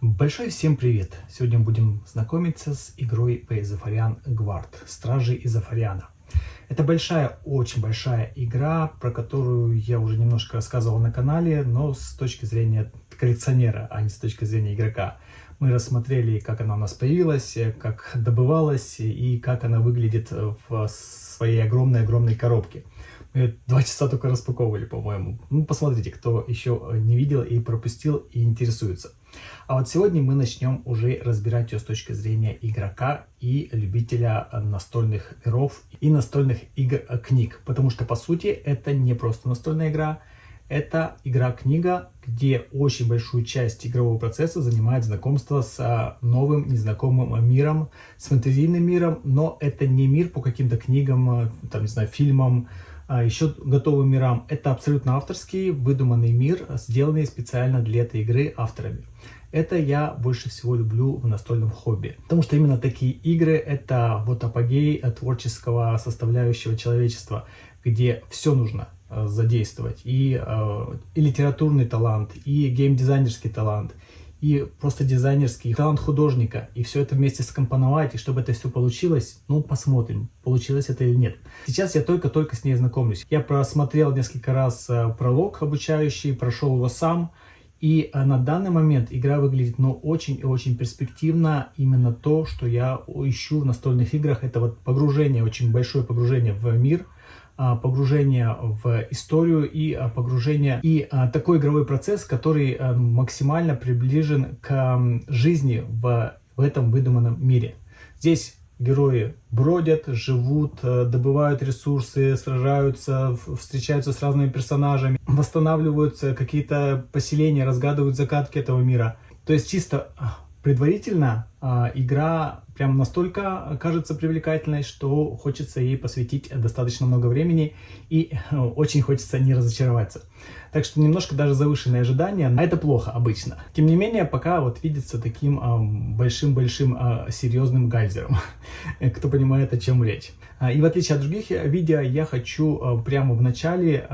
Большой всем привет! Сегодня будем знакомиться с игрой Изофариан Гвард, Стражи Изофариана. Это большая, очень большая игра, про которую я уже немножко рассказывал на канале, но с точки зрения коллекционера, а не с точки зрения игрока. Мы рассмотрели, как она у нас появилась, как добывалась и как она выглядит в своей огромной коробке. Мы 2 часа только распаковывали, по-моему. Ну, посмотрите, кто еще не видел и пропустил и интересуется. А вот сегодня мы начнем уже разбирать ее с точки зрения игрока и любителя настольных миров и настольных игр, книг. Потому что, по сути, это не просто настольная игра, это игра-книга, где очень большую часть игрового процесса занимает знакомство с новым, незнакомым миром, с фэнтезийным миром, но это не мир по каким-то книгам, там, не знаю, фильмам, еще готовым мирам. Это абсолютно авторский, выдуманный мир, сделанный специально для этой игры авторами. Это я больше всего люблю в настольном хобби. Потому что именно такие игры — это вот апогей творческого составляющего человечества, где все нужно задействовать. И литературный талант, и геймдизайнерский талант, и просто дизайнерский талант художника, и все это вместе скомпоновать, и чтобы это все получилось, ну, посмотрим, получилось это или нет. Сейчас я только-только с ней знакомлюсь. Я просмотрел несколько раз пролог обучающий, прошел его сам, и на данный момент игра выглядит, ну, очень и очень перспективно. Именно то, что я ищу в настольных играх, это вот погружение, очень большое погружение в мир, погружение в историю и погружение и такой игровой процесс, который максимально приближен к жизни в этом выдуманном мире. Здесь герои бродят, живут, добывают ресурсы, сражаются, встречаются с разными персонажами, восстанавливаются какие-то поселения, разгадывают загадки этого мира. То есть чисто предварительно игра прям настолько кажется привлекательной, что хочется ей посвятить достаточно много времени и очень хочется не разочароваться. Так что немножко даже завышенные ожидания, а это плохо обычно. Тем не менее, пока вот видится таким большим-большим серьезным гайзером, кто понимает, о чем речь. И в отличие от других видео, я хочу прямо в начале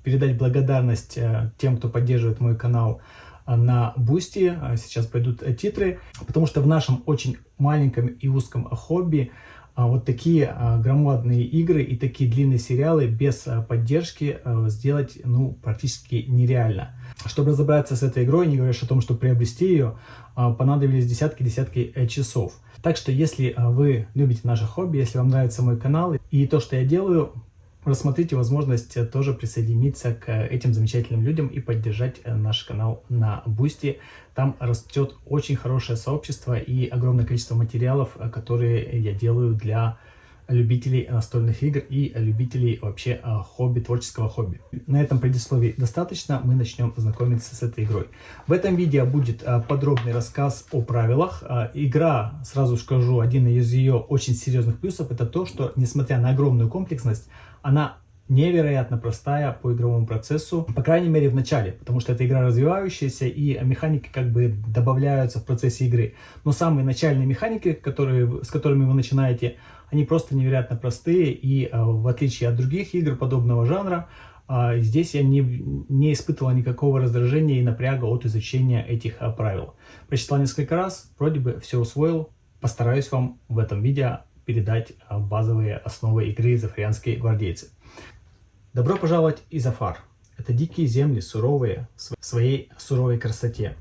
передать благодарность тем, кто поддерживает мой канал на Бусти. Сейчас пойдут титры, потому что в нашем очень маленьком и узком хобби вот такие громадные игры и такие длинные сериалы без поддержки сделать, ну, практически нереально. Чтобы разобраться с этой игрой, не говоря о том, что приобрести ее, понадобились десятки часов. Так что, если вы любите наше хобби, если вам нравится мой канал и то, что я делаю, рассмотрите возможность тоже присоединиться к этим замечательным людям и поддержать наш канал на Бусти. Там растет очень хорошее сообщество и огромное количество материалов, которые я делаю для любителей настольных игр и любителей вообще хобби, творческого хобби. На этом предисловии достаточно, мы начнем знакомиться с этой игрой. В этом видео будет подробный рассказ о правилах. Игра, сразу скажу, один из ее очень серьезных плюсов, это то, что, несмотря на огромную комплексность, она невероятно простая по игровому процессу, по крайней мере в начале, потому что это игра развивающаяся и механики как бы добавляются в процессе игры. Но самые начальные механики, с которыми вы начинаете, они просто невероятно простые, и в отличие от других игр подобного жанра, здесь я не испытывал никакого раздражения и напряга от изучения этих правил. Прочитал несколько раз, вроде бы все усвоил, постараюсь вам в этом видео передать базовые основы игры «Изофарианские гвардейцы». Добро пожаловать в Изофар. Это дикие земли, суровые в своей суровой красоте.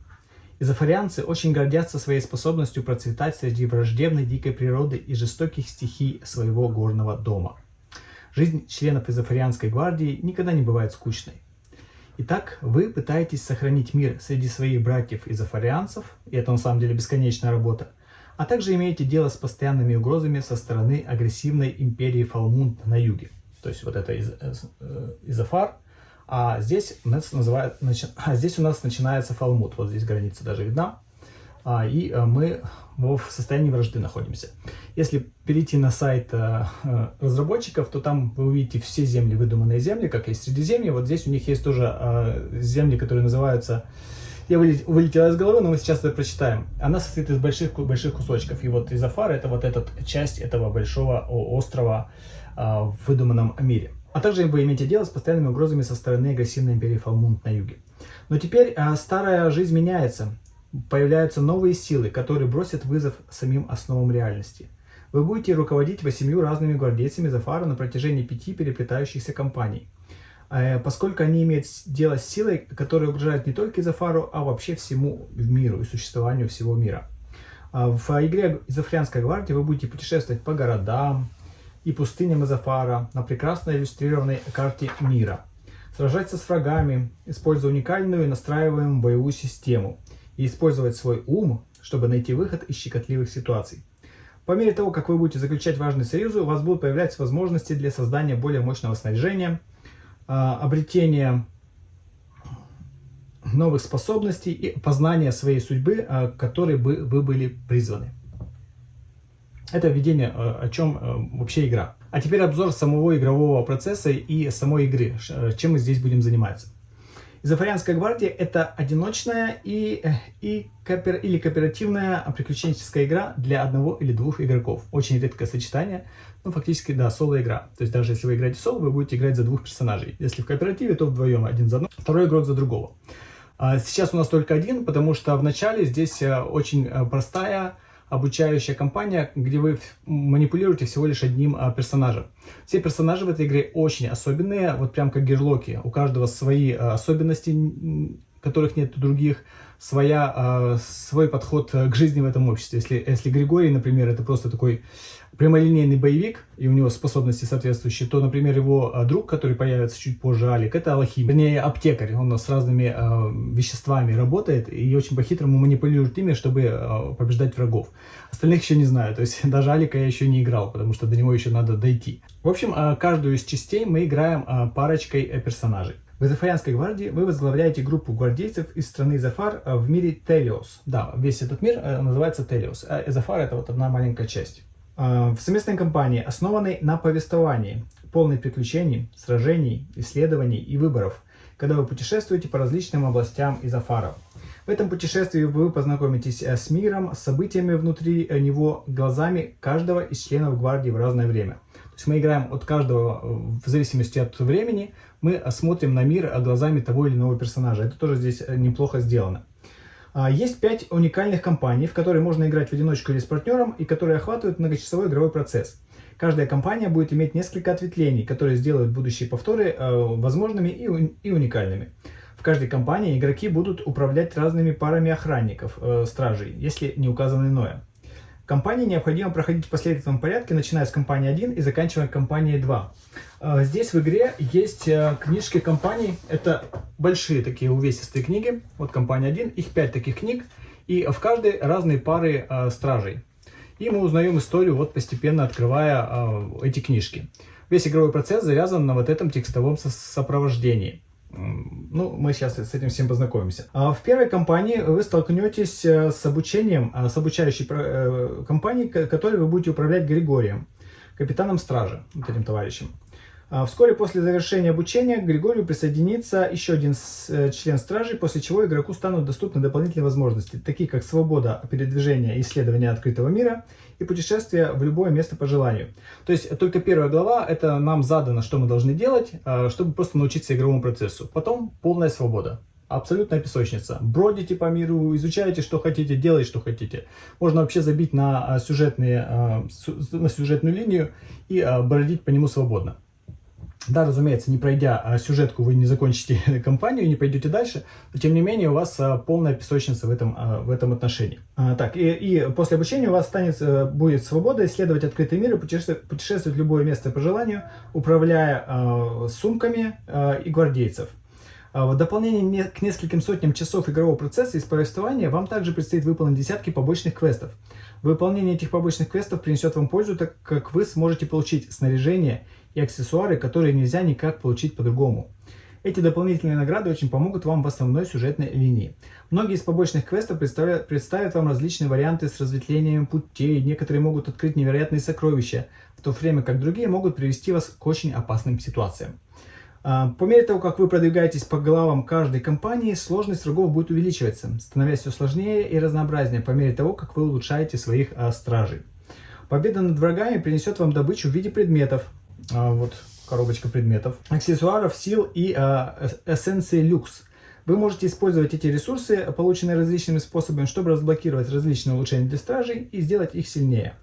Изофарианцы очень гордятся своей способностью процветать среди враждебной дикой природы и жестоких стихий своего горного дома. Жизнь членов Изофарианской гвардии никогда не бывает скучной. Итак, вы пытаетесь сохранить мир среди своих братьев-изофарианцев, и это на самом деле бесконечная работа, а также имеете дело с постоянными угрозами со стороны агрессивной империи Фалмунд на юге. То есть вот это Изофар, а здесь у нас начинается Фалмунд. Вот здесь граница даже видна. И мы в состоянии вражды находимся. Если перейти на сайт разработчиков, то там вы увидите все земли, выдуманные земли, как есть Средиземье. Вот здесь у них есть тоже земли, которые называются... Я вылетела из головы, но мы сейчас это прочитаем. Она состоит из больших кусочков. И вот Изофар — это вот эта часть этого большого острова в выдуманном мире. А также вы имеете дело с постоянными угрозами со стороны агрессивной империи Фалмунд на юге. Но теперь старая жизнь меняется. появляются новые силы, которые бросят вызов самим основам реальности. Вы будете руководить 8 разными гвардейцами Зафара на протяжении 5 переплетающихся кампаний, поскольку они имеют дело с силой, которая угрожает не только Зафару, а вообще всему миру и существованию всего мира. В игре Изофарианская гвардия вы будете путешествовать по городам и пустыням Зафара на прекрасно иллюстрированной карте мира, сражаться с врагами, используя уникальную настраиваемую боевую систему и использовать свой ум, чтобы найти выход из щекотливых ситуаций. По мере того, как вы будете заключать важные союзы, у вас будут появляться возможности для создания более мощного снаряжения, обретения новых способностей и познания своей судьбы, к которой вы были призваны. Это введение, о чем вообще игра. А теперь обзор самого игрового процесса и самой игры, чем мы здесь будем заниматься. Изофарианская гвардия — это одиночная или кооперативная приключенческая игра для одного или двух игроков. Очень редкое сочетание, но фактически, да, соло-игра. То есть даже если вы играете соло, вы будете играть за двух персонажей. Если в кооперативе, то вдвоем, один за одного, второй игрок за другого. Сейчас у нас только один, потому что в начале здесь очень простая обучающая кампания, где вы манипулируете всего лишь одним персонажем. Все персонажи в этой игре очень особенные, вот прям как герлоки. У каждого свои особенности, которых нет у других, свой подход к жизни в этом обществе. Если Григорий, например, это просто такой прямолинейный боевик, и у него способности соответствующие, то, например, его друг, который появится чуть позже, Алик, это алхимик, вернее, аптекарь. Он с разными веществами работает и очень по-хитрому манипулирует ими, чтобы побеждать врагов. Остальных еще не знаю, то есть даже Алика я еще не играл, потому что до него еще надо дойти. В общем, каждую из частей мы играем парочкой персонажей. В Изофарианской гвардии вы возглавляете группу гвардейцев из страны Зафар в мире Телиос. Да, весь этот мир называется Телиос, а Зафар — это вот одна маленькая часть. В совместной кампании, основанной на повествовании, полной приключений, сражений, исследований и выборов, когда вы путешествуете по различным областям Изофара. В этом путешествии вы познакомитесь с миром, с событиями внутри него, глазами каждого из членов гвардии в разное время. То есть мы играем от каждого, в зависимости от времени, мы смотрим на мир глазами того или иного персонажа. Это тоже здесь неплохо сделано. Есть 5 уникальных кампаний, в которые можно играть в одиночку или с партнером, и которые охватывают многочасовой игровой процесс. Каждая кампания будет иметь несколько ответвлений, которые сделают будущие повторы возможными и уникальными. В каждой кампании игроки будут управлять разными парами охранников, стражей, если не указано иное. Кампании необходимо проходить в последовательном порядке, начиная с кампании 1 и заканчивая кампанией 2. Здесь в игре есть книжки кампаний. Это большие такие увесистые книги. Вот кампания 1, их 5 таких книг. И в каждой разные пары стражей. И мы узнаем историю, вот постепенно открывая эти книжки. Весь игровой процесс завязан на вот этом текстовом сопровождении. Ну, мы сейчас с этим всем познакомимся. В первой кампании вы столкнетесь с обучением, с обучающей кампанией, которой вы будете управлять Григорием, капитаном стражи, вот этим товарищем. Вскоре после завершения обучения к Григорию присоединится еще один член стражи, после чего игроку станут доступны дополнительные возможности, такие как свобода передвижения и исследования открытого мира и путешествия в любое место по желанию. То есть только первая глава, это нам задано, что мы должны делать, чтобы просто научиться игровому процессу. Потом полная свобода. Абсолютная песочница. Бродите по миру, изучайте, что хотите, делайте, что хотите. Можно вообще забить на сюжетную линию и бродить по нему свободно. Да, разумеется, не пройдя сюжетку, вы не закончите кампанию, не пойдете дальше, но тем не менее у вас полная песочница в этом отношении. Так, и после обучения у вас будет свобода исследовать открытый мир и путешествовать в любое место по желанию, управляя сумками и гвардейцев. В дополнение к нескольким сотням часов игрового процесса из повествования вам также предстоит выполнить десятки побочных квестов. Выполнение этих побочных квестов принесет вам пользу, так как вы сможете получить снаряжение и аксессуары, которые нельзя никак получить по-другому. Эти дополнительные награды очень помогут вам в основной сюжетной линии. Многие из побочных квестов представят вам различные варианты с разветвлениями путей, некоторые могут открыть невероятные сокровища, в то время как другие могут привести вас к очень опасным ситуациям. По мере того, как вы продвигаетесь по главам каждой кампании, сложность врагов будет увеличиваться, становясь все сложнее и разнообразнее по мере того, как вы улучшаете своих стражей. Победа над врагами принесет вам добычу в виде предметов. Вот коробочка предметов, аксессуаров, сил и эссенции люкс. Вы можете использовать эти ресурсы, полученные различными способами, чтобы разблокировать различные улучшения для стражей и сделать их сильнее.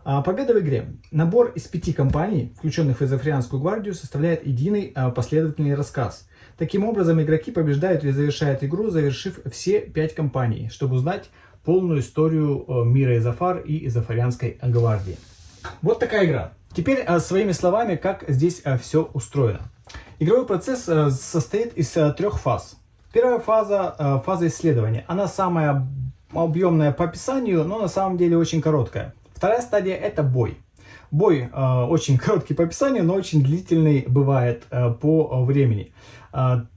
Победа в игре. Набор из 5 компаний, включенных в Изофарианскую гвардию, составляет единый последовательный рассказ. Таким образом, игроки побеждают или завершают игру, завершив все 5 кампаний, чтобы узнать полную историю мира Изофар и Изофарианской гвардии. Вот такая игра. Теперь своими словами, как здесь все устроено. Игровой процесс состоит из 3 фаз. Первая фаза – фаза исследования. Она самая объемная по описанию, но на самом деле очень короткая. Вторая стадия – это бой. Бой очень короткий по описанию, но очень длительный бывает по времени.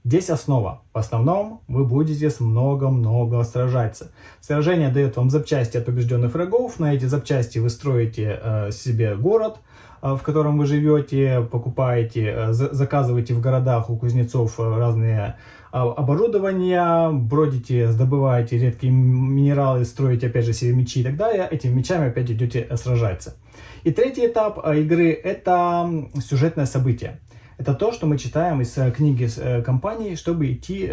Здесь основа. В основном вы будете много-много сражаться. Сражение дает вам запчасти от побежденных врагов. На эти запчасти вы строите себе город, в котором вы живете, покупаете, заказываете в городах у кузнецов разные оборудования, бродите, добываете редкие минералы, строите опять же себе мечи и так далее. Этими мечами опять идете сражаться. И третий этап игры – это сюжетное событие. Это то, что мы читаем из книги компании, чтобы идти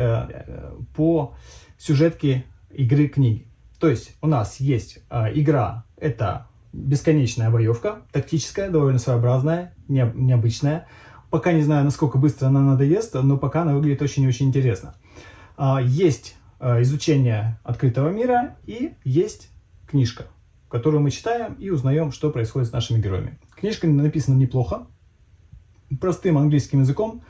по сюжетке игры книги. То есть у нас есть игра, это бесконечная боевка, тактическая, довольно своеобразная, необычная. Пока не знаю, насколько быстро она надоест, но пока она выглядит очень и очень интересно. Есть изучение открытого мира и есть книжка, которую мы читаем и узнаем, что происходит с нашими героями. Книжка написана неплохо, простым английским языком.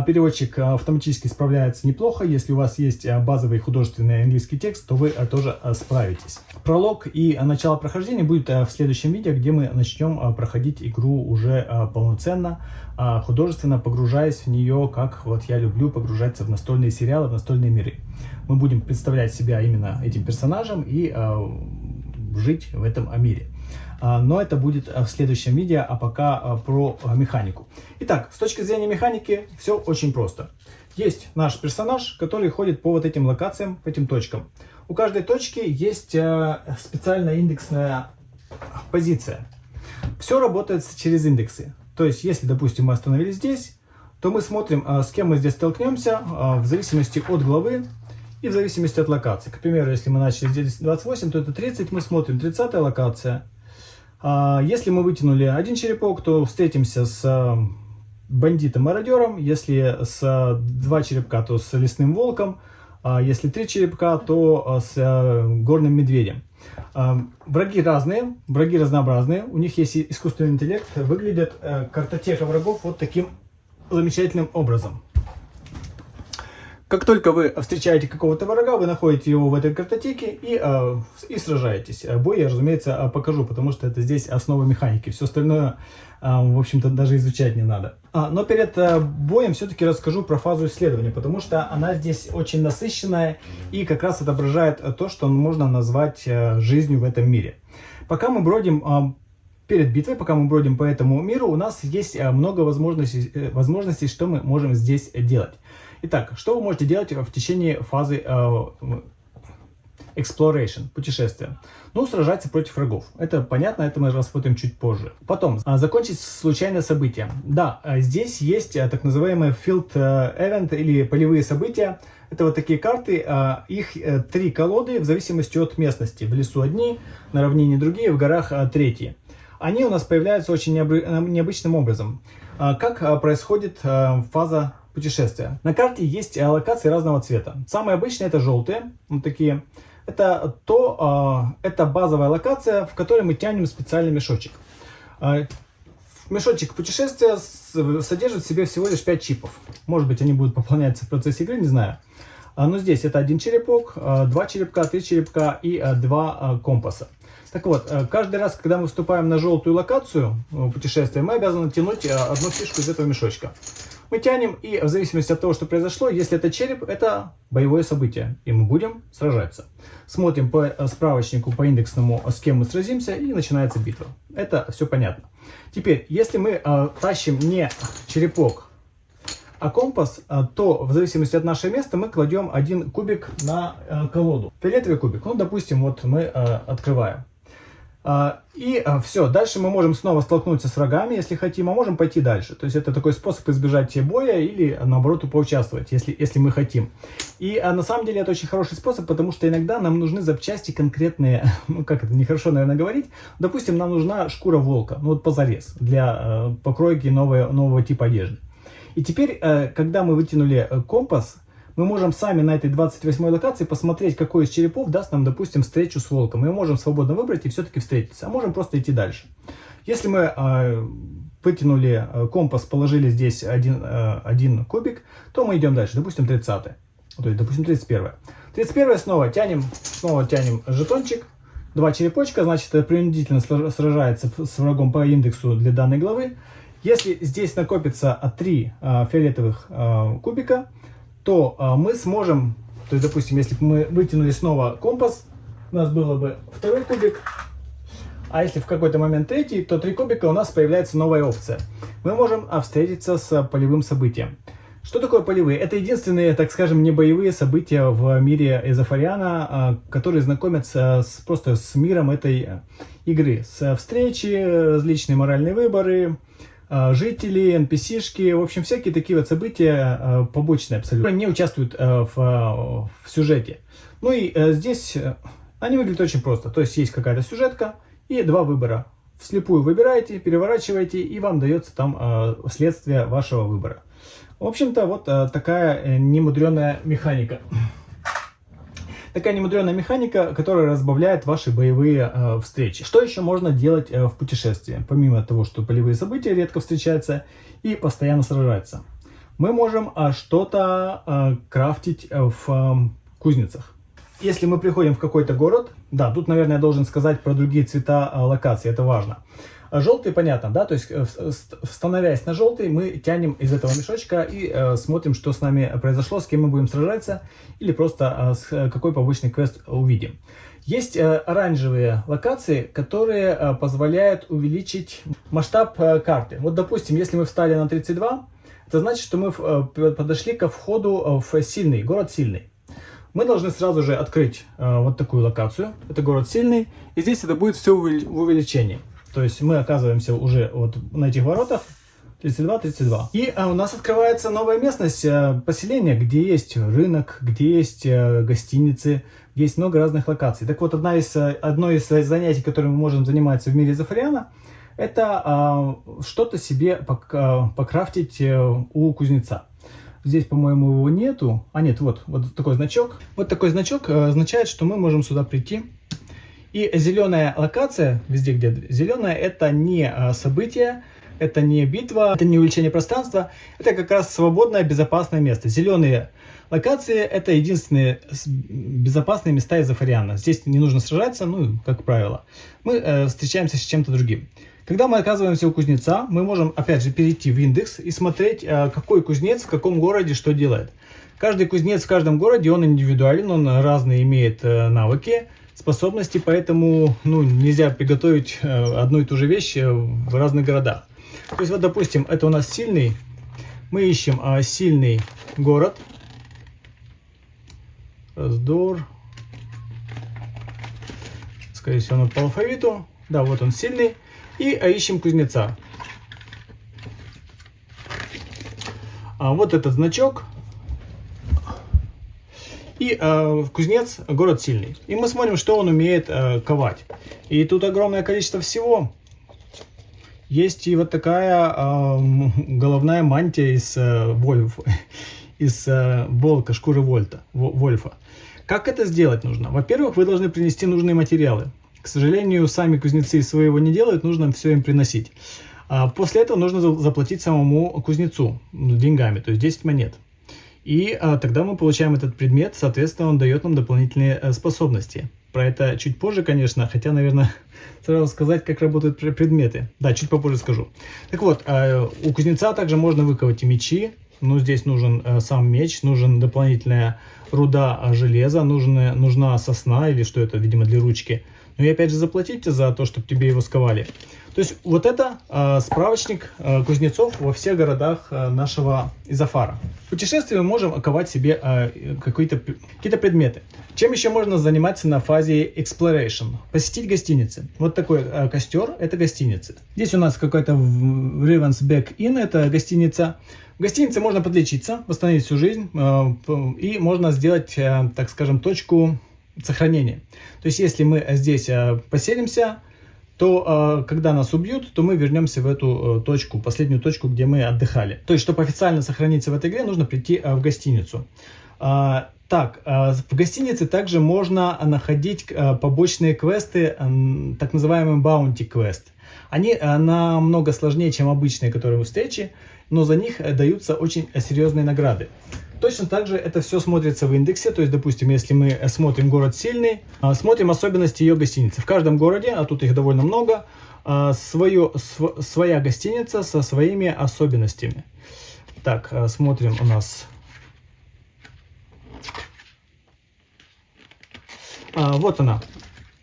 Переводчик автоматически справляется неплохо. Если у вас есть базовый художественный английский текст, то вы тоже справитесь. Пролог и начало прохождения будет в следующем видео, где мы начнем проходить игру уже полноценно, художественно, погружаясь в нее, как вот я люблю погружаться в настольные сериалы, в настольные миры. Мы будем представлять себя именно этим персонажем и жить в этом мире. Но это будет в следующем видео, а пока про механику. Итак, с точки зрения механики все очень просто. Есть наш персонаж, который ходит по вот этим локациям, по этим точкам. У каждой точки есть специальная индексная позиция. Все работает через индексы. То есть, если, допустим, мы остановились здесь, то мы смотрим, с кем мы здесь столкнемся, в зависимости от главы и в зависимости от локации. К примеру, если мы начали здесь 28, то это 30, мы смотрим 30-я локация. Если мы вытянули один черепок, то встретимся с бандитом-мародером. Если с 2 черепка, то с лесным волком. Если 3 черепка, то с горным медведем. Враги разные, враги разнообразные. У них есть искусственный интеллект. Выглядит картотека врагов вот таким замечательным образом. Как только вы встречаете какого-то врага, вы находите его в этой картотеке и сражаетесь. Бой я, разумеется, покажу, потому что это здесь основа механики. Все остальное, в общем-то, даже изучать не надо. Но перед боем все-таки расскажу про фазу исследования, потому что она здесь очень насыщенная и как раз отображает то, что можно назвать жизнью в этом мире. Пока мы бродим перед битвой, пока мы бродим по этому миру, у нас есть много возможностей, что мы можем здесь делать. Итак, что вы можете делать в течение фазы exploration, путешествия? Ну, сражаться против врагов. Это понятно, это мы рассмотрим чуть позже. Потом, закончить случайное событие. Да, здесь есть так называемые field event или полевые события. Это вот такие карты, их 3 колоды в зависимости от местности. В лесу одни, на равнине другие, в горах третьи. Они у нас появляются очень необычным образом. Как происходит фаза путешествия? На карте есть локации разного цвета. Самые обычные это желтые, вот такие. Это базовая локация, в которой мы тянем специальный мешочек. Мешочек путешествия содержит в себе всего лишь 5 чипов. Может быть, они будут пополняться в процессе игры, не знаю. Но здесь это 1 черепок, 2 черепка, 3 черепка и 2 компаса. Так вот, каждый раз, когда мы вступаем на желтую локацию путешествия, мы обязаны тянуть одну фишку из этого мешочка. Мы тянем, и в зависимости от того, что произошло, если это череп, это боевое событие, и мы будем сражаться. Смотрим по справочнику, по индексному, с кем мы сразимся, и начинается битва. Это все понятно. Теперь, если мы тащим не черепок, а компас, то в зависимости от нашего места мы кладем 1 кубик на колоду. Фиолетовый кубик, ну, допустим, вот мы открываем. Все, дальше мы можем снова столкнуться с врагами, если хотим, а можем пойти дальше. То есть это такой способ избежать боя или наоборот поучаствовать, если мы хотим. И на самом деле это очень хороший способ, потому что иногда нам нужны запчасти конкретные, ну как это, нехорошо, наверное, говорить. Допустим, нам нужна шкура волка, ну вот позарез, для покройки нового типа одежды. И теперь, когда мы вытянули компас, мы можем сами на этой 28-й локации посмотреть, какой из черепов даст нам, допустим, встречу с волком. Мы можем свободно выбрать и все-таки встретиться. А можем просто идти дальше. Если мы вытянули компас, положили здесь один кубик, то мы идем дальше. Допустим, 30-й. То есть, допустим, 31-й. 31-й снова тянем жетончик. 2 черепочка, значит, это принудительно сражается с врагом по индексу для данной главы. Если здесь накопится 3 фиолетовых кубика, то мы сможем, то есть, допустим, если бы мы вытянули снова компас, у нас было бы 2-й кубик, а если в какой-то момент 3-й, то 3 кубика, у нас появляется новая опция. Мы можем встретиться с полевым событием. Что такое полевые? Это единственные, так скажем, не боевые события в мире Эзофариана, которые знакомятся просто с миром этой игры. С встречи, различные моральные выборы, жители, NPC-шки, в общем, всякие такие вот события побочные абсолютно, не участвуют в сюжете. Ну и здесь они выглядят очень просто. То есть есть какая-то сюжетка и 2 выбора. Вслепую выбираете, переворачиваете, и вам дается там следствие вашего выбора. В общем-то, вот такая немудреная механика. Такая немудреная механика, которая разбавляет ваши боевые встречи. Что еще можно делать в путешествии? Помимо того, что полевые события редко встречаются и постоянно сражаются. Мы можем что-то крафтить в кузницах. Если мы приходим в какой-то город, да, тут, наверное, я должен сказать про другие цвета локаций, это важно. Желтый, понятно, да, то есть, становясь на желтый, мы тянем из этого мешочка и смотрим, что с нами произошло, с кем мы будем сражаться, или просто какой побочный квест увидим. Есть оранжевые локации, которые позволяют увеличить масштаб карты. Вот, допустим, если мы встали на 32, это значит, что мы подошли ко входу в Сильный, город Сильный. Мы должны сразу же открыть вот такую локацию, это город Сильный, и здесь это будет все в увеличении. То есть мы оказываемся уже вот на этих воротах 32-32. И у нас открывается новая местность, поселение, где есть рынок, где есть гостиницы, где есть много разных локаций. Так вот, одно из занятий, которым мы можем заниматься в мире Эзофариана, это что-то себе покрафтить у кузнеца. Здесь, по-моему, его нету. А нет, вот такой значок. Вот такой значок означает, что мы можем сюда прийти. И зеленая локация, везде где зеленая, это не событие, это не битва, это не увеличение пространства, это как раз свободное, безопасное место. Зеленые локации это единственные безопасные места Эзофариана. Здесь не нужно сражаться, ну, как правило. Мы встречаемся с чем-то другим. Когда мы оказываемся у кузнеца, мы можем, опять же, перейти в индекс и смотреть, какой кузнец в каком городе что делает. Каждый кузнец в каждом городе, он индивидуален, он разные имеет навыки, способности, поэтому нельзя приготовить одну и ту же вещь в разных городах. То есть, вот, допустим, это у нас Сильный. Мы ищем Сильный город. Раздор. Скорее всего, он по алфавиту. Да, вот он Сильный. И ищем кузнеца. Вот этот значок. И кузнец, город Сильный. И мы смотрим, что он умеет ковать. И тут огромное количество всего. Есть и вот такая головная мантия из волка, шкуры вольфа. Как это сделать нужно? Во-первых, вы должны принести нужные материалы. К сожалению, сами кузнецы своего не делают, нужно все им приносить. После этого нужно заплатить самому кузнецу деньгами, то есть 10 монет. И тогда мы получаем этот предмет, соответственно, он дает нам дополнительные способности. Про это чуть позже, конечно, хотя, наверное, сразу сказать, как работают предметы. Да, чуть попозже скажу. Так вот, у кузнеца также можно выковать и мечи. Ну, здесь нужен сам меч, нужен дополнительная руда железа, нужна сосна или что это, видимо, для ручки. но и опять же заплатить за то, чтобы тебе его сковали. То есть вот это справочник кузнецов во всех городах нашего Изофара. В путешествии мы можем ковать себе какие-то предметы. Чем еще можно заниматься на фазе exploration? Посетить гостиницы. Вот такой костер, это гостиница. Здесь у нас какой-то Ravensback Inn, это гостиница. В гостинице можно подлечиться, восстановить всю жизнь, и можно сделать, так скажем, точку сохранения. То есть если мы здесь поселимся, то когда нас убьют, то мы вернемся в эту точку, последнюю точку, где мы отдыхали. То есть, чтобы официально сохраниться в этой игре, нужно прийти в гостиницу. Так, в гостинице также можно находить побочные квесты, так называемый bounty quest. Они намного сложнее, чем обычные, которые вы встречи, но за них даются очень серьезные награды. Точно так же это все смотрится в индексе, то есть, допустим, если мы смотрим город сильный, смотрим особенности ее гостиницы. В каждом городе, а тут их довольно много, своя гостиница со своими особенностями. Так, смотрим у нас. Вот она,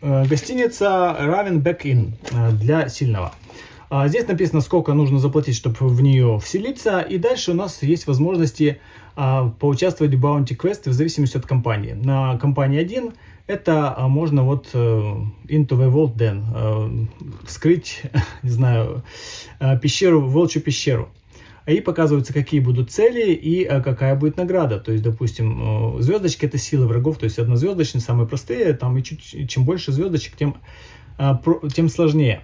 гостиница Ravensback Inn для сильного. Здесь написано, сколько нужно заплатить, чтобы в нее вселиться. И дальше у нас есть возможности поучаствовать в Bounty Quest в зависимости от компании. На компании 1 это можно вот Into the Vault Den, вскрыть, не знаю, пещеру, волчью пещеру. И показываются, какие будут цели и какая будет награда. То есть, допустим, звездочки это сила врагов, то есть однозвездочные, самые простые, там и чем больше звездочек, тем сложнее.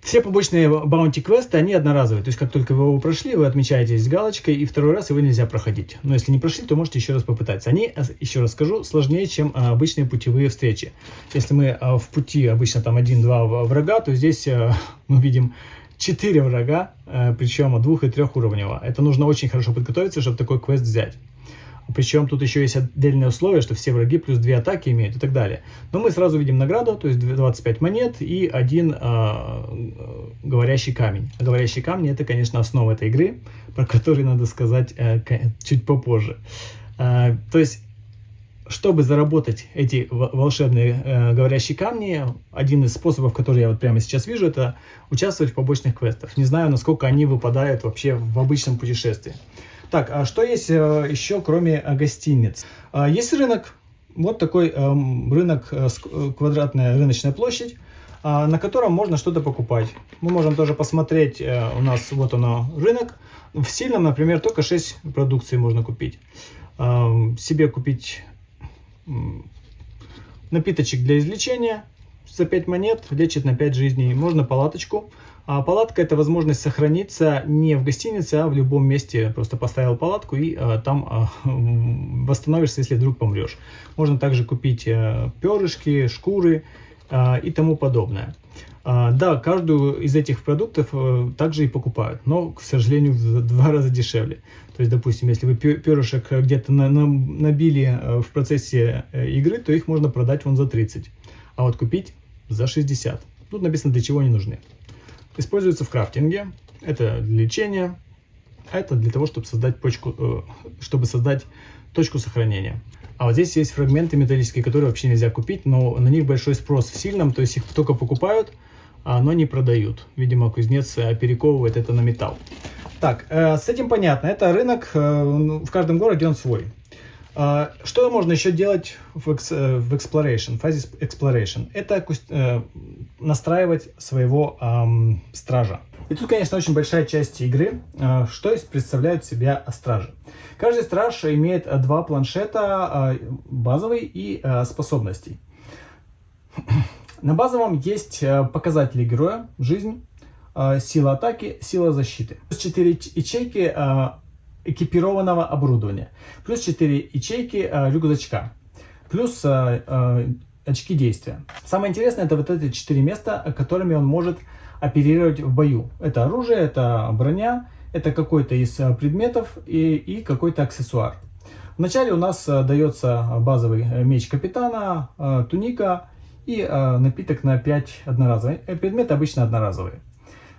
Все побочные баунти-квесты, они одноразовые. То есть, как только вы его прошли, вы отмечаете здесь галочкой, и второй раз его нельзя проходить. Но если не прошли, то можете еще раз попытаться. Они, еще раз скажу, сложнее, чем обычные путевые встречи. Если мы в пути обычно там 1-2 врага, то здесь мы видим 4 врага, причем 2- и 3-уровневого. Это нужно очень хорошо подготовиться, чтобы такой квест взять. Причем тут еще есть отдельное условие, что все враги плюс 2 атаки имеют и так далее. Но мы сразу видим награду, то есть 25 монет и 1 говорящий камень. А говорящие камни это, конечно, основа этой игры, про который надо сказать чуть попозже. То есть, чтобы заработать эти волшебные говорящие камни, один из способов, который я вот прямо сейчас вижу, это участвовать в побочных квестах. Не знаю, насколько они выпадают вообще в обычном путешествии. Так, а что есть еще, кроме гостиниц? Есть рынок, вот такой рынок, квадратная рыночная площадь, на котором можно что-то покупать. Мы можем тоже посмотреть, у нас вот оно рынок. В сильном, например, только 6 продукций можно купить. Себе купить напиточек для излечения за 5 монет, лечит на 5 жизней. Можно палаточку. А палатка это возможность сохраниться не в гостинице, а в любом месте. Просто поставил палатку и там восстановишься, если вдруг помрешь. Можно также купить перышки, шкуры и тому подобное. Да, каждую из этих продуктов также и покупают, но, к сожалению, в 2 раза дешевле. То есть, допустим, если вы перышек где-то набили в процессе игры, то их можно продать вон за 30, а вот купить за 60. Тут написано, для чего они нужны. Используется в крафтинге, это для лечения, а это для того, чтобы создать точку сохранения. А вот здесь есть фрагменты металлические, которые вообще нельзя купить, но на них большой спрос в сильном, то есть их только покупают, но не продают. Видимо, кузнец перековывает это на металл. Так, с этим понятно, это рынок, в каждом городе он свой. Что можно еще делать в exploration, в фазе exploration? Это настраивать своего стража. И тут, конечно, очень большая часть игры, что из представляют себя стражи. Каждый страж имеет 2 планшета, базовый и способностей. На базовом есть показатели героя, жизнь, сила атаки, сила защиты. 4 ячейки экипированного оборудования, плюс 4 ячейки рюкзачка, плюс очки действия. Самое интересное это вот эти 4 места, которыми он может оперировать в бою. Это оружие, это броня, это какой-то из предметов и какой-то аксессуар. Вначале у нас дается базовый меч капитана, туника и напиток на 5 одноразовых. Предметы обычно одноразовые.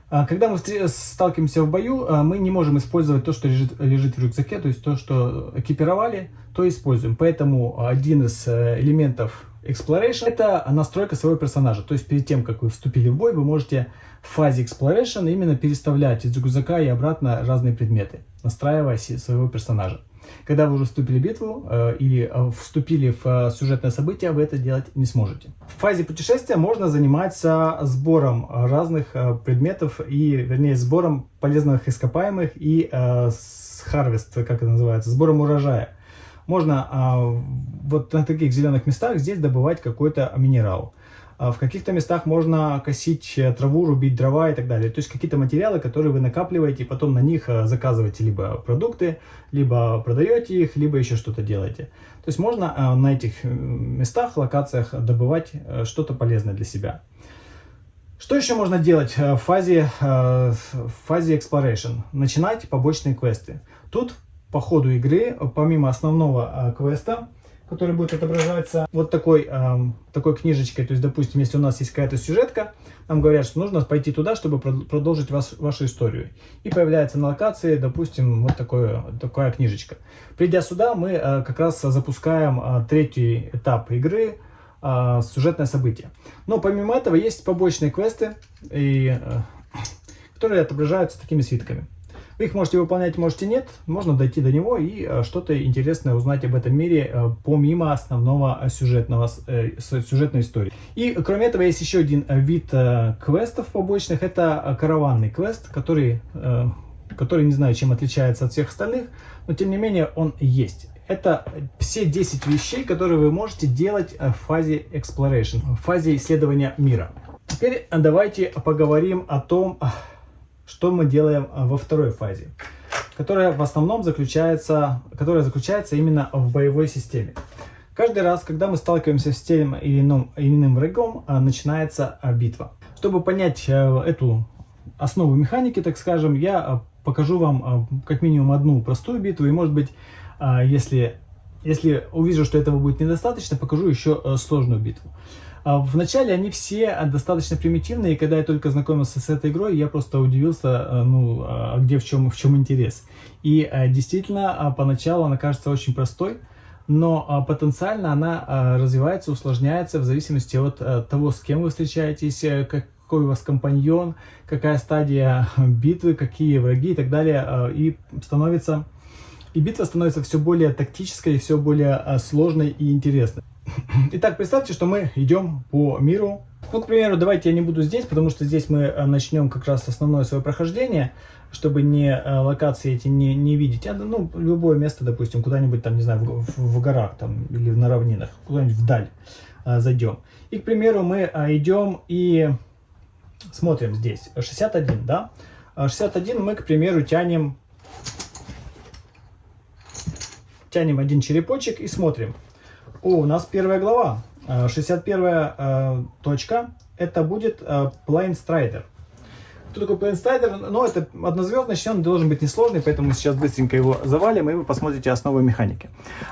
Когда мы сталкиваемся в бою, мы не можем использовать то, что лежит в рюкзаке, то есть то, что экипировали, то используем. Поэтому один из элементов Exploration — это настройка своего персонажа. То есть перед тем, как вы вступили в бой, вы можете в фазе Exploration именно переставлять из рюкзака и обратно разные предметы, настраивая своего персонажа. Когда вы уже вступили в битву или вступили в сюжетное событие, вы это делать не сможете. В фазе путешествия можно заниматься сбором разных предметов вернее, сбором полезных ископаемых и harvest, как это называется, сбором урожая. Можно вот на таких зеленых местах здесь добывать какой-то минерал. В каких-то местах можно косить траву, рубить дрова и так далее. То есть какие-то материалы, которые вы накапливаете, и потом на них заказываете либо продукты, либо продаете их, либо еще что-то делаете. То есть можно на этих местах, локациях добывать что-то полезное для себя. Что еще можно делать в фазе Exploration? Начинать побочные квесты. Тут по ходу игры, помимо основного квеста, который будет отображаться вот такой книжечкой, то есть, допустим, если у нас есть какая-то сюжетка, нам говорят, что нужно пойти туда, чтобы продолжить вашу историю. И появляется на локации, допустим, вот такая книжечка. Придя сюда, мы как раз запускаем третий этап игры, сюжетное событие. Но помимо этого есть побочные квесты, которые отображаются такими свитками. Вы их можете выполнять, можете нет. Можно дойти до него и что-то интересное узнать об этом мире помимо основного сюжетной истории. И кроме этого есть еще один вид квестов побочных. Это караванный квест, который не знаю, чем отличается от всех остальных, но тем не менее он есть. Это все 10 вещей, которые вы можете делать в фазе Exploration, в фазе исследования мира. Теперь давайте поговорим о том, что мы делаем во второй фазе, которая в основном заключается именно в боевой системе. Каждый раз, когда мы сталкиваемся с тем или иным врагом, начинается битва. Чтобы понять эту основу механики, так скажем, я покажу вам как минимум одну простую битву, и может быть, если увижу, что этого будет недостаточно, покажу еще сложную битву. Вначале они все достаточно примитивные, и когда я только знакомился с этой игрой, я просто удивился, где в чем интерес. И действительно, поначалу она кажется очень простой, но потенциально она развивается, усложняется в зависимости от того, с кем вы встречаетесь, какой у вас компаньон, какая стадия битвы, какие враги и так далее. И битва становится все более тактической, все более сложной и интересной. Итак, представьте, что мы идем по миру. Ну, к примеру, давайте я не буду здесь, потому что здесь мы начнем как раз основное свое прохождение, чтобы локации эти не видеть. Любое место, допустим, куда-нибудь там, не знаю, в горах там, или на равнинах, куда-нибудь вдаль зайдем. И, к примеру, мы идем и смотрим здесь. 61, да? 61 мы, к примеру, тянем один черепочек и смотрим. У нас первая глава, 61 точка, это будет Planestrider. Кто такой Planestrider? Ну, это однозвездный, он должен быть несложный, поэтому сейчас быстренько его завалим, и вы посмотрите основы механики.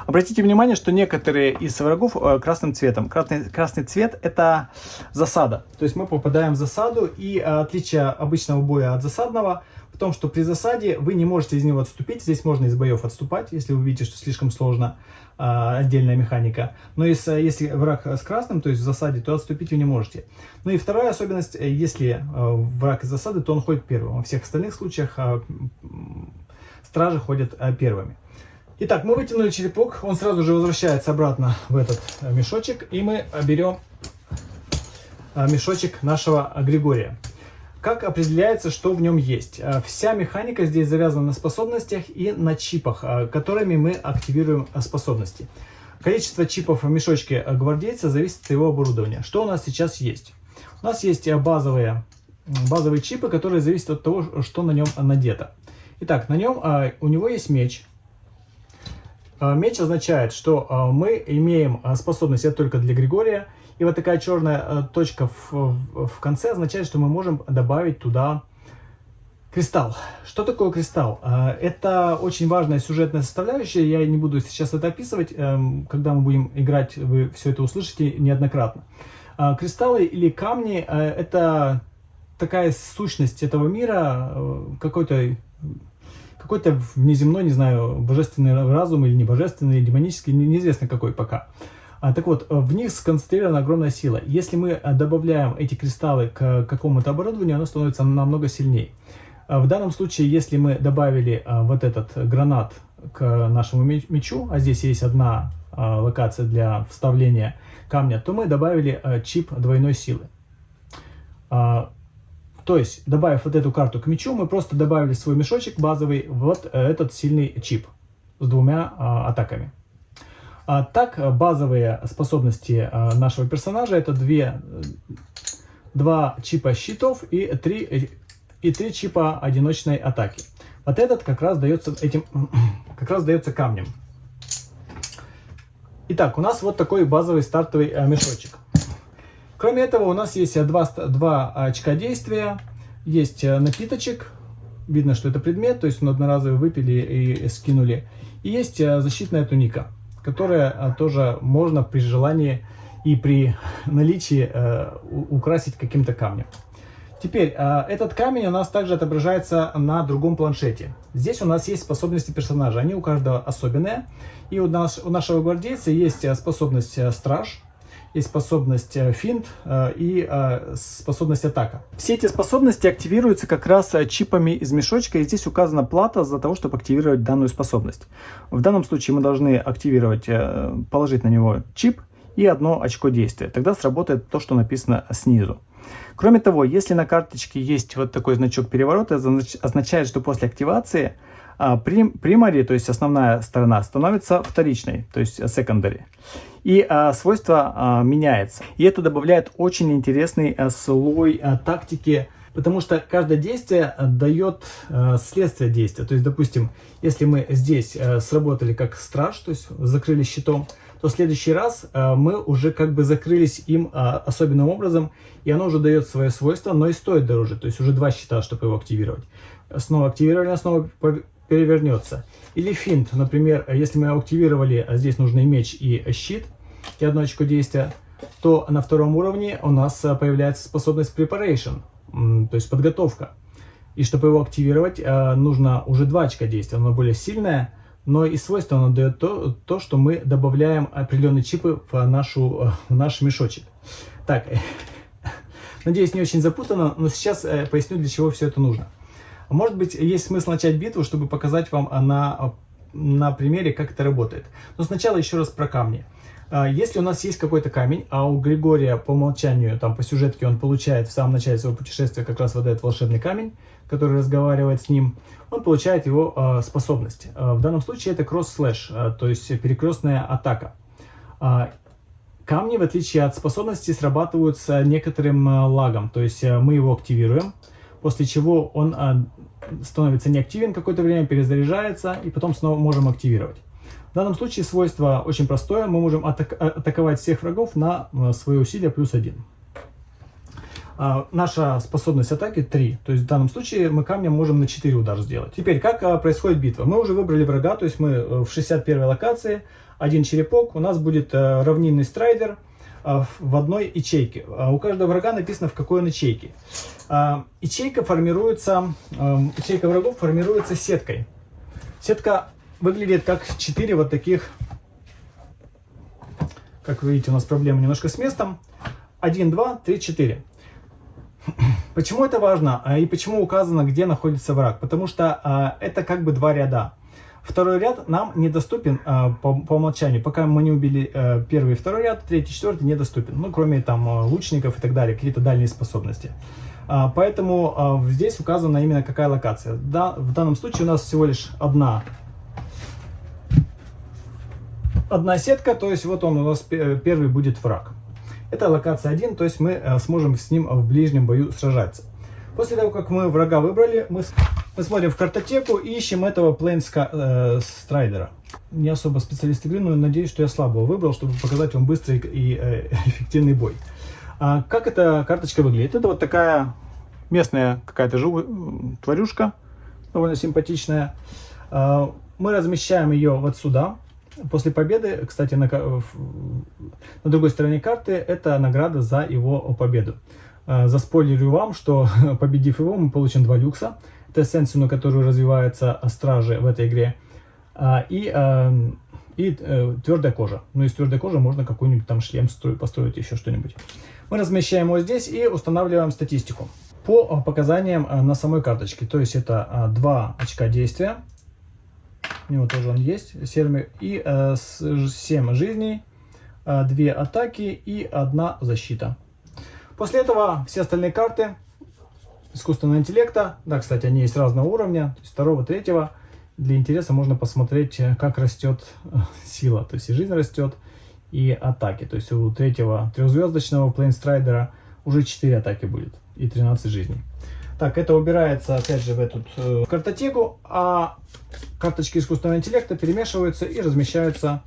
Обратите внимание, что некоторые из врагов красным цветом. Красный цвет — это засада. То есть мы попадаем в засаду, и отличие обычного боя от засадного в том, что при засаде вы не можете из него отступить. Здесь можно из боев отступать, если вы видите, что слишком сложно, отдельная механика. Но если враг с красным, то есть в засаде, то отступить вы не можете. Ну и вторая особенность, если враг из засады, то он ходит первым. Во всех остальных случаях стражи ходят первыми. Итак, мы вытянули черепок, он сразу же возвращается обратно в этот мешочек, и мы берем мешочек нашего Григория. Как определяется, что в нем есть? Вся механика здесь завязана на способностях и на чипах, которыми мы активируем способности. Количество чипов в мешочке гвардейца зависит от его оборудования. Что у нас сейчас есть? У нас есть базовые чипы, которые зависят от того, что на нем надето. Итак, на нем у него есть меч. Меч означает, что мы имеем способность, это только для Григория. И вот такая черная точка в конце означает, что мы можем добавить туда кристалл. Что такое кристалл? Это очень важная сюжетная составляющая. Я не буду сейчас это описывать. Когда мы будем играть, вы все это услышите неоднократно. Кристаллы или камни — это такая сущность этого мира, какой-то внеземной, не знаю, божественный разум или небожественный, демонический, неизвестно какой пока. Так вот, в них сконцентрирована огромная сила. Если мы добавляем эти кристаллы к какому-то оборудованию, оно становится намного сильнее. В данном случае, если мы добавили вот этот гранат к нашему мечу, а здесь есть одна локация для вставления камня, то мы добавили чип двойной силы. То есть, добавив вот эту карту к мечу, мы просто добавили свой мешочек базовый, вот этот сильный чип с двумя атаками. Так, базовые способности нашего персонажа — это два чипа щитов и три чипа одиночной атаки. Вот этот как раз дается камнем. Итак, у нас вот такой базовый стартовый мешочек. Кроме этого, у нас есть два очка действия, есть напиточек, видно, что это предмет, то есть он одноразовый, выпили и скинули. И есть защитная туника, которая тоже можно при желании и при наличии украсить каким-то камнем. Теперь, этот камень у нас также отображается на другом планшете. Здесь у нас есть способности персонажа, они у каждого особенные. И у нашего гвардейца есть способность страж, есть способность финт и способность атака. Все эти способности активируются как раз чипами из мешочка, и здесь указана плата за того, чтобы активировать данную способность. В данном случае мы должны активировать, положить на него чип и одно очко действия. Тогда сработает то, что написано снизу. Кроме того, если на карточке есть вот такой значок переворота, это означает, что после активации primary, то есть основная сторона, становится вторичной, то есть secondary. И свойство меняется. И это добавляет очень интересный слой тактики, потому что каждое действие дает следствие действия. То есть, допустим, если мы здесь сработали как страж, то есть закрыли щитом, то в следующий раз мы уже как бы закрылись им особенным образом, и оно уже дает свое свойство, но и стоит дороже. То есть уже два щита, чтобы его активировать. Снова активировали, снова перевернется. Или финт, например, если мы активировали, здесь нужный меч и щит, и одно очко действия, то на втором уровне у нас появляется способность preparation, то есть подготовка. И чтобы его активировать, нужно уже два очка действия, оно более сильное, но и свойство оно дает то, что мы добавляем определенные чипы в наш мешочек. Так, надеюсь, не очень запутанно, но сейчас поясню, для чего все это нужно. Может быть, есть смысл начать битву, чтобы показать вам на примере, как это работает. Но сначала еще раз про камни. Если у нас есть какой-то камень, а у Григория по умолчанию, там по сюжетке он получает в самом начале своего путешествия как раз вот этот волшебный камень, который разговаривает с ним, он получает его способность. В данном случае это кросс-слэш, то есть перекрестная атака. Камни, в отличие от способности, срабатывают с некоторым лагом, то есть мы его активируем, после чего он становится неактивен какое-то время, перезаряжается, и потом снова можем активировать. В данном случае свойство очень простое, мы можем атаковать всех врагов на свои усилия +1. Наша способность атаки 3, то есть в данном случае мы камнем можем на 4 удара сделать. Теперь, как происходит битва? Мы уже выбрали врага, то есть мы в 61 локации, один черепок, у нас будет равнинный страйдер в одной ячейке. У каждого врага написано, в какой он ячейке. Ячейка врагов формируется сеткой. Сетка выглядит как 4 вот таких, как вы видите, у нас проблема немножко с местом. 1, 2, 3, 4. Почему это важно и почему указано, где находится враг? Потому что это как бы два ряда. Второй ряд нам недоступен по умолчанию. Пока мы не убили первый и второй ряд, третий, четвертый недоступен. Ну, кроме там лучников и так далее, какие-то дальние способности. Поэтому здесь указана именно какая локация. Да, в данном случае у нас всего лишь одна сетка, то есть вот он у нас первый будет враг. Это локация 1, то есть мы сможем с ним в ближнем бою сражаться. После того, как мы врага выбрали, мы смотрим в картотеку и ищем этого Plains Страйдера. Не особо специалист игры, но надеюсь, что я слабо его выбрал, чтобы показать вам быстрый и эффективный бой. Как эта карточка выглядит? Это вот такая местная какая-то тварюшка, довольно симпатичная. Мы размещаем ее вот сюда. После победы, кстати, на другой стороне карты, это награда за его победу. Заспойлерю вам, что победив его, мы получим 2 люкса. Это эссенцию, на которую развиваются стражи в этой игре. И и твердая кожа. Ну, из твердой кожи можно какой-нибудь там шлем построить, еще что-нибудь. Мы размещаем его здесь и устанавливаем статистику по показаниям на самой карточке. То есть это 2 очка действия, у него тоже он есть, серый, и 7 жизней, 2 атаки и 1 защита. После этого все остальные карты искусственного интеллекта, да, кстати, они есть разного уровня, то есть 2, 3. Для интереса можно посмотреть, как растет сила, то есть и жизнь растет, и атаки. То есть у 3-го 3-звездочного Плейнстрайдера уже 4 атаки будет и 13 жизней. Так, это убирается опять же в эту картотеку, а карточки искусственного интеллекта перемешиваются и размещаются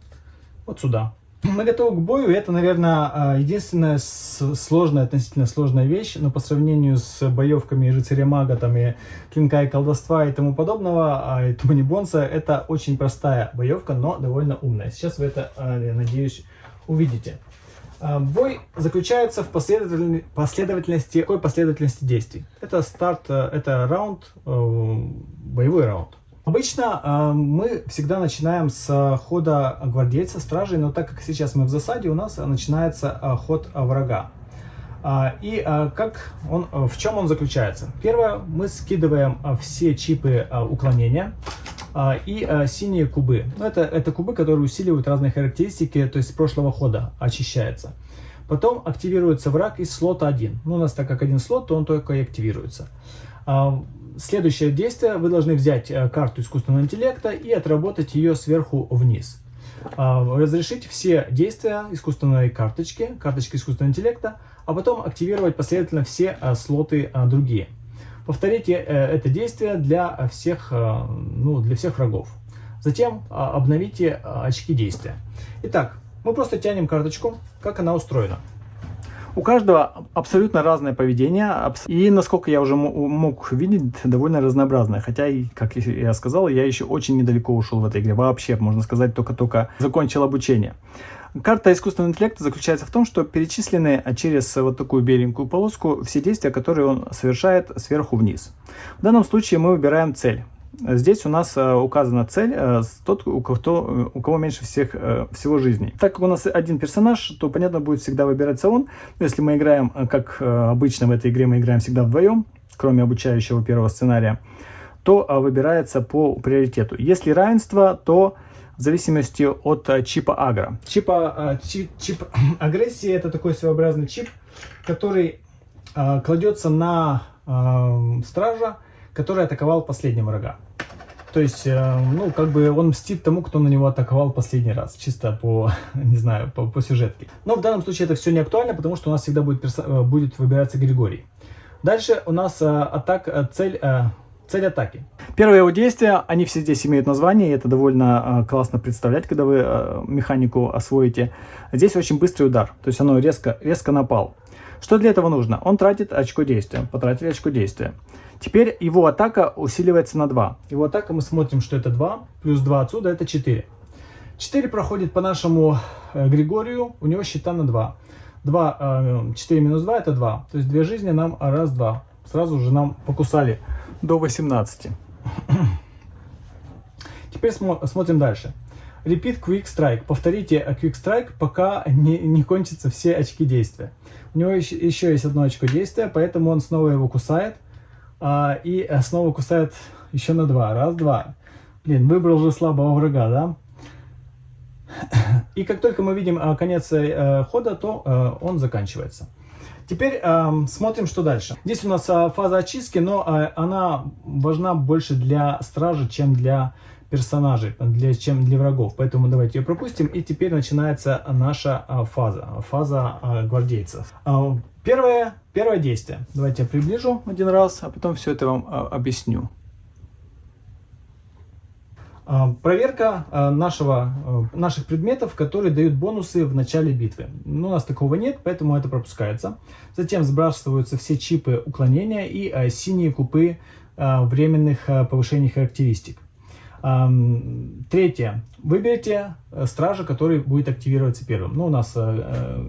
вот сюда. Мы готовы к бою. Это, наверное, единственная сложная, относительно сложная вещь, но по сравнению с боевками рыцаря-мага, там, и клинка и колдовства и тому подобного, и Тони Бонса, это очень простая боевка, но довольно умная. Сейчас вы это, я надеюсь, увидите. Бой заключается в последовательности, какой последовательности действий. Это старт, это раунд, боевой раунд. Обычно мы всегда начинаем с хода гвардейца, стражей, но так как сейчас мы в засаде, у нас начинается ход врага. И в чем он заключается? Первое, мы скидываем все чипы уклонения и синие кубы. Ну, это кубы, которые усиливают разные характеристики, то есть с прошлого хода очищается. Потом активируется враг из слота 1. Ну, у нас так как один слот, то он только и активируется. Следующее действие, вы должны взять карту искусственного интеллекта и отработать ее сверху вниз. Разрешить все действия искусственной карточки искусственного интеллекта, а потом активировать последовательно все слоты другие. Повторите это действие для всех врагов. Затем обновите очки действия. Итак, мы просто тянем карточку, как она устроена. У каждого абсолютно разное поведение, и, насколько я уже мог видеть, довольно разнообразное. Хотя, как я сказал, я еще очень недалеко ушел в этой игре. Вообще, можно сказать, только закончил обучение. Карта искусственного интеллекта заключается в том, что перечислены через вот такую беленькую полоску все действия, которые он совершает сверху вниз. В данном случае мы выбираем цель. Здесь у нас указана цель, тот, у кого меньше всего жизней. Так как у нас один персонаж, то, понятно, будет всегда выбираться он. Если мы играем, как обычно в этой игре, мы играем всегда вдвоем, кроме обучающего первого сценария, то выбирается по приоритету. Если равенство, то в зависимости от чипа агро. Чип агрессии — это такой своеобразный чип, который кладется на стража, который атаковал последнего врага. То есть, он мстит тому, кто на него атаковал последний раз. Чисто по сюжетке. Но в данном случае это все не актуально, потому что у нас всегда будет выбираться Григорий. Дальше у нас цель атаки. Первые его действия, они все здесь имеют название, и это довольно классно представлять, когда вы механику освоите. Здесь очень быстрый удар, то есть оно резко напал. Что для этого нужно? Он тратит очко действия. Потратили очко действия. Теперь его атака усиливается на 2. Его атака, мы смотрим, что это 2, плюс 2 отсюда, это 4. 4 проходит по нашему Григорию, у него щита на 2. 4 минус 2 это 2. То есть 2 жизни нам раз, 2. Сразу же нам покусали до 18. Теперь смотрим дальше. Repeat Quick Strike. Повторите Quick Strike, пока не кончатся все очки действия. У него еще есть одно очко действия, поэтому он снова его кусает. И снова кусает еще на 2. Раз, 2. Блин, выбрал же слабого врага, да? И как только мы видим конец хода, то он заканчивается. Теперь смотрим, что дальше. Здесь у нас фаза очистки, но она важна больше для стражи, чем для персонажей, чем для врагов. Поэтому давайте ее пропустим. И теперь начинается наша фаза гвардейцев. Первое действие. Давайте я приближу один раз, а потом все это вам объясню. Проверка наших предметов, которые дают бонусы в начале битвы. Но у нас такого нет, поэтому это пропускается. Затем сбрасываются все чипы уклонения и синие кубы временных повышений характеристик. Третье. Выберите стража, который будет активироваться первым. Ну, у нас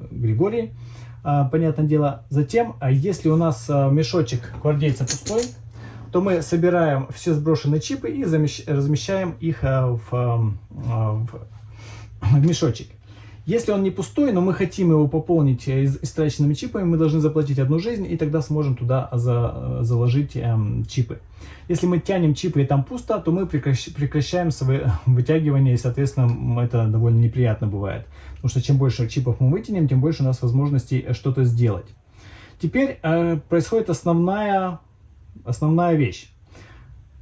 Григорий, понятное дело. Затем, если у нас мешочек гвардейца пустой, то мы собираем все сброшенные чипы и размещаем их в в мешочек. Если он не пустой, но мы хотим его пополнить истраченными чипами, мы должны заплатить одну жизнь, и тогда сможем туда заложить чипы. Если мы тянем чипы и там пусто, то мы прекращаем свое вытягивание, и, соответственно, это довольно неприятно бывает. Потому что чем больше чипов мы вытянем, тем больше у нас возможностей что-то сделать. Теперь происходит основная вещь.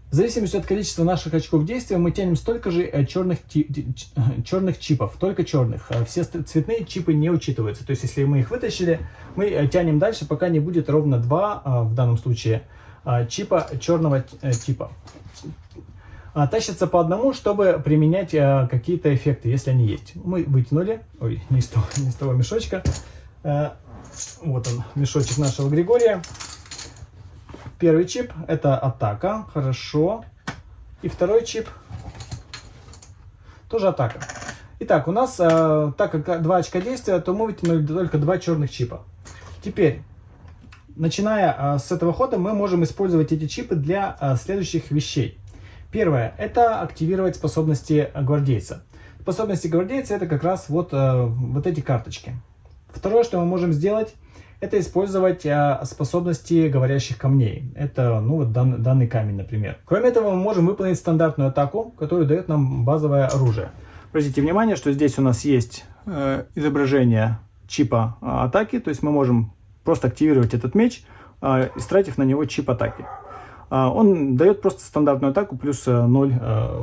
В зависимости от количества наших очков действия мы тянем столько же черных чипов, только черных. Все цветные чипы не учитываются. То есть, если мы их вытащили, мы тянем дальше, пока не будет ровно 2, в данном случае, чипа черного типа. Тащатся по одному, чтобы применять какие-то эффекты, если они есть. Мы вытянули, ой, не с того мешочка. Вот он, мешочек нашего Григория. Первый чип — это атака, хорошо. И второй чип тоже атака. Итак, у нас, так как 2 очка действия, то мы вытянули только 2 черных чипа. Теперь, начиная с этого хода, мы можем использовать эти чипы для следующих вещей. Первое — это активировать способности гвардейца. Способности гвардейца — это как раз вот эти карточки. Второе, что мы можем сделать, это использовать способности говорящих камней. Это, ну, вот данный камень, например. Кроме этого, мы можем выполнить стандартную атаку, которая дает нам базовое оружие. Обратите внимание, что здесь у нас есть изображение чипа атаки, то есть мы можем просто активировать этот меч, истратив на него чип атаки. Он дает просто стандартную атаку плюс 0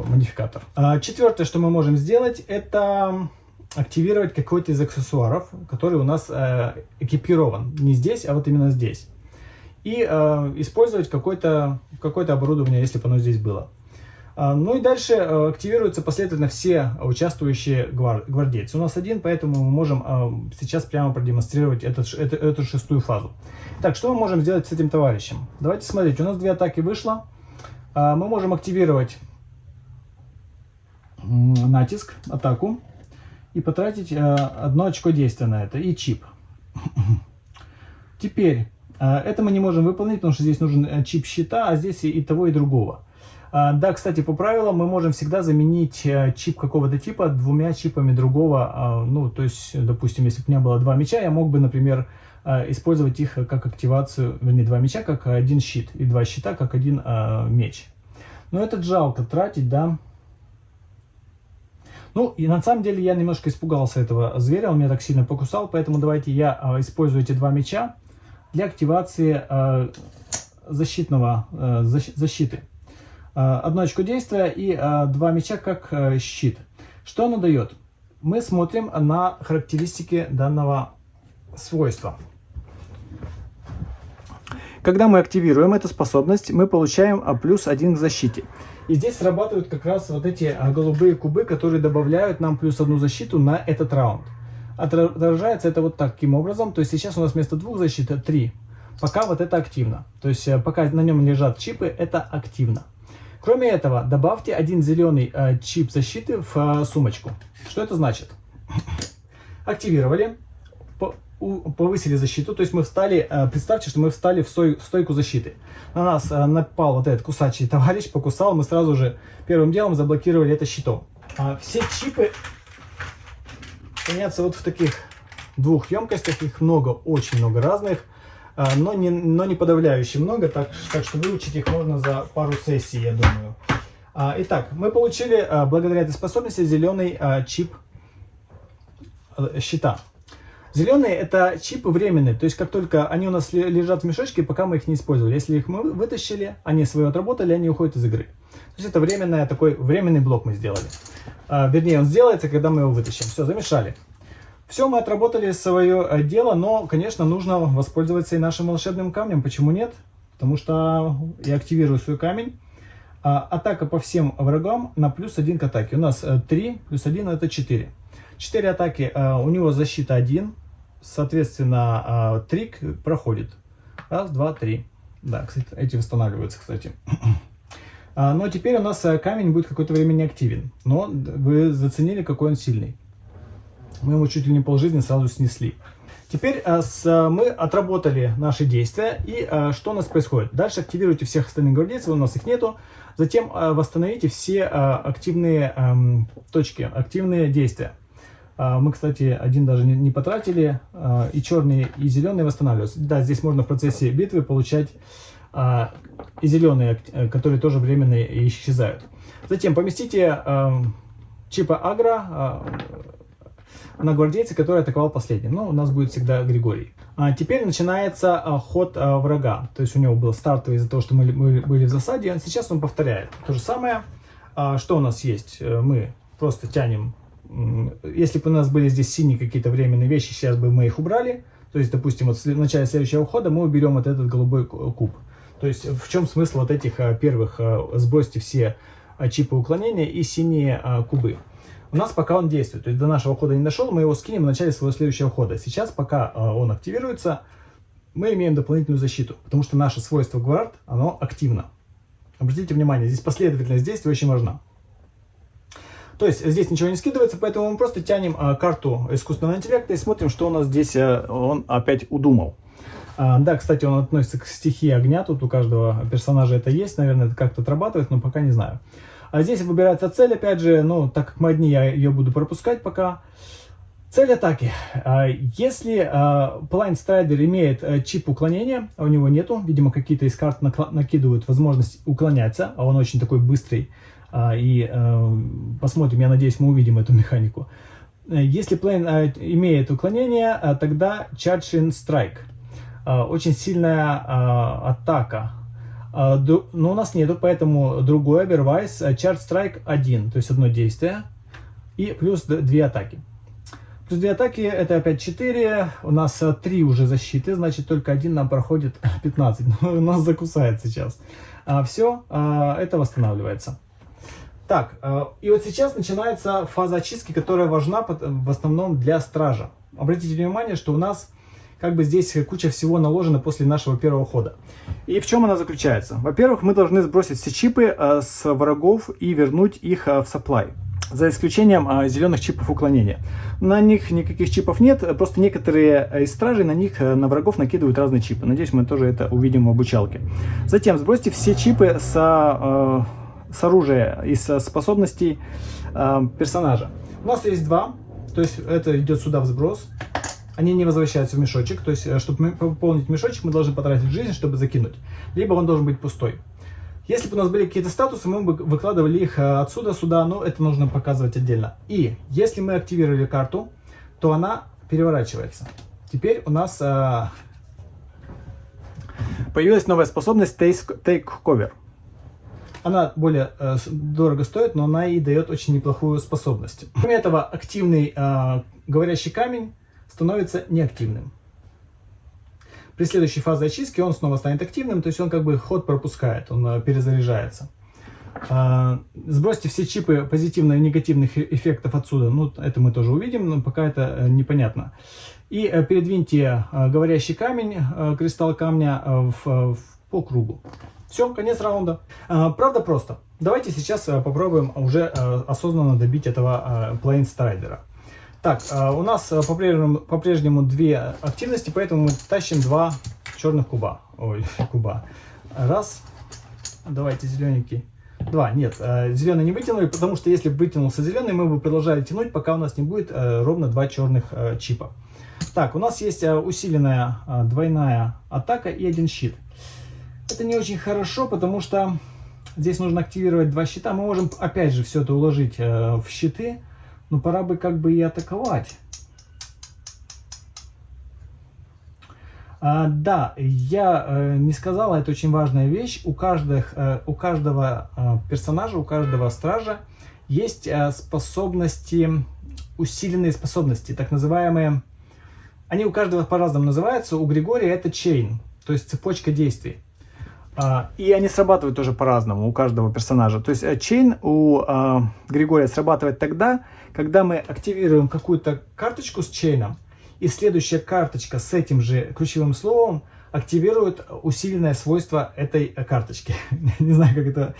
модификатор. Четвертое, что мы можем сделать, это активировать какой-то из аксессуаров, который у нас экипирован. Не здесь, а вот именно здесь. И использовать какое-то оборудование, если бы оно здесь было. Ну и дальше активируются последовательно все участвующие гвардейцы. У нас один, поэтому мы можем сейчас прямо продемонстрировать эту 6-ю фазу. Так, что мы можем сделать с этим товарищем? Давайте смотреть. У нас 2 атаки вышло. Мы можем активировать натиск, атаку, и потратить 1 очко действия на это, и чип. Теперь, это мы не можем выполнить, потому что здесь нужен чип щита, а здесь и того, и другого. Да, кстати, по правилам мы можем всегда заменить чип какого-то типа 2 чипами другого. Ну, то есть, допустим, если бы у меня было 2 меча, я мог бы, например, использовать их как активацию, вернее, 2 меча как 1 щит, и 2 щита как 1 меч. Но это жалко тратить, да. Ну, и на самом деле я немножко испугался этого зверя, он меня так сильно покусал, поэтому давайте я использую эти 2 меча для активации защиты. 1 очко действия и 2 меча как щит. Что оно дает? Мы смотрим на характеристики данного свойства. Когда мы активируем эту способность, мы получаем плюс 1 к защите. И здесь срабатывают как раз вот эти голубые кубы, которые добавляют нам плюс 1 защиту на этот раунд. Отражается это вот таким образом. То есть сейчас у нас вместо 2 защит 3. Пока вот это активно. То есть пока на нем лежат чипы, это активно. Кроме этого, добавьте 1 зеленый чип защиты в сумочку. Что это значит? Активировали, повысили защиту, то есть мы встали, представьте, что мы встали в стойку защиты. На нас напал вот этот кусачий товарищ, покусал, мы сразу же первым делом заблокировали это щитом. Все чипы хранятся вот в таких 2 емкостях, их много, очень много разных. Но не подавляюще много, так что выучить их можно за пару сессий, я думаю. Итак, мы получили благодаря этой способности зеленый чип щита. Зеленые — это чипы временные, то есть как только они у нас лежат в мешочке, пока мы их не использовали. Если их мы вытащили, они свое отработали, они уходят из игры. То есть это временный блок мы сделали. Вернее, он сделается, когда мы его вытащим. Все, замешали. Все, мы отработали свое дело, но, конечно, нужно воспользоваться и нашим волшебным камнем. Почему нет? Потому что я активирую свой камень. Атака по всем врагам на плюс 1 к атаке. У нас 3 плюс 1 это 4. 4 атаки, у него защита 1. Соответственно, трик проходит. 1, 2, 3. Да, кстати, эти восстанавливаются, кстати. Но теперь у нас камень будет какое-то время не активен. Но вы заценили, какой он сильный. Мы ему чуть ли не полжизни сразу снесли. Теперь мы отработали наши действия. И что у нас происходит? Дальше активируйте всех остальных гвардейцев, у нас их нету. Затем восстановите все активные точки, активные действия. Мы, кстати, один даже не потратили. И черные, и зеленые восстанавливаются. Да, здесь можно в процессе битвы получать и зеленые, которые тоже временно исчезают. Затем поместите чипа агро на гвардейца, который атаковал последним. Но у нас будет всегда Григорий. Теперь начинается ход врага. То есть у него был стартовый из-за того, что мы были в засаде. Сейчас он повторяет то же самое. Что у нас есть? Мы просто тянем. Если бы у нас были здесь синие какие-то временные вещи, сейчас бы мы их убрали. То есть, допустим, вот в начале следующего хода мы уберем вот этот голубой куб. То есть в чем смысл вот этих первых? Сбросьте все чипы уклонения и синие кубы. У нас пока он действует, то есть до нашего хода не дошел, мы его скинем в начале своего следующего хода. Сейчас, пока он активируется, мы имеем дополнительную защиту, потому что наше свойство Гвард, оно активно. Обратите внимание, здесь последовательность действий очень важна. То есть здесь ничего не скидывается, поэтому мы просто тянем карту искусственного интеллекта и смотрим, что у нас здесь он опять удумал. Да, кстати, он относится к стихии огня, тут у каждого персонажа это есть, наверное, это как-то отрабатывает, но пока не знаю. А здесь выбирается цель, опять же, ну, так как мы одни, я ее буду пропускать пока. Цель атаки. Если Blind Strider имеет чип уклонения, а у него нету, видимо, какие-то из карт накидывают возможность уклоняться, а он очень такой быстрый. И посмотрим, я надеюсь, мы увидим эту механику. Если Plane имеет уклонение, тогда Charging Strike. Очень сильная атака. Но у нас нету, поэтому другой Otherwise Charge Strike 1, то есть одно действие. И плюс 2 атаки. Плюс 2 атаки это опять 4. У нас 3 уже защиты, значит только один нам проходит 15. У нас закусает сейчас. Все, это восстанавливается. Так, и вот сейчас начинается фаза очистки, которая важна в основном для стража. Обратите внимание, что у нас как бы здесь куча всего наложена после нашего первого хода. И в чем она заключается? Во-первых, мы должны сбросить все чипы с врагов и вернуть их в supply. За исключением зеленых чипов уклонения. На них никаких чипов нет, просто некоторые из стражей на врагов накидывают разные чипы. Надеюсь, мы тоже это увидим в обучалке. Затем сбросьте все чипы с оружия и со способностей персонажа. У нас есть 2, то есть это идет сюда в сброс. Они не возвращаются в мешочек, то есть чтобы пополнить мешочек, мы должны потратить жизнь, чтобы закинуть. Либо он должен быть пустой. Если бы у нас были какие-то статусы, мы бы выкладывали их отсюда сюда, но это нужно показывать отдельно. И если мы активировали карту, то она переворачивается. Теперь у нас появилась новая способность Take Cover. Она более дорого стоит, но она и дает очень неплохую способность. Кроме этого, активный говорящий камень становится неактивным. При следующей фазе очистки он снова станет активным, то есть он как бы ход пропускает, он перезаряжается. Сбросьте все чипы позитивных и негативных эффектов отсюда, ну это мы тоже увидим, но пока это непонятно. И передвиньте говорящий камень, кристалл камня по кругу. Все, конец раунда. Правда просто. Давайте сейчас попробуем уже осознанно добить этого Plane Strider. Так, у нас по-прежнему 2 активности, поэтому мы тащим 2 черных куба. Ой, куба. Раз. Давайте зелененький. 2. Нет, зеленый не вытянули, потому что если бы вытянулся зеленый, мы бы продолжали тянуть, пока у нас не будет ровно 2 черных чипа. Так, у нас есть усиленная двойная атака и 1 щит. Это не очень хорошо, потому что здесь нужно активировать 2 щита. Мы можем опять же все это уложить в щиты. Но пора бы как бы и атаковать. Да, я не сказал, это очень важная вещь. У каждого персонажа, у каждого стража есть способности, усиленные способности, так называемые. Они у каждого по-разному называются. У Григория это chain, то есть цепочка действий. И они срабатывают тоже по-разному у каждого персонажа. То есть chain у Григория срабатывает тогда, когда мы активируем какую-то карточку с чейном, и следующая карточка с этим же ключевым словом активирует усиленное свойство этой карточки. Не знаю, как это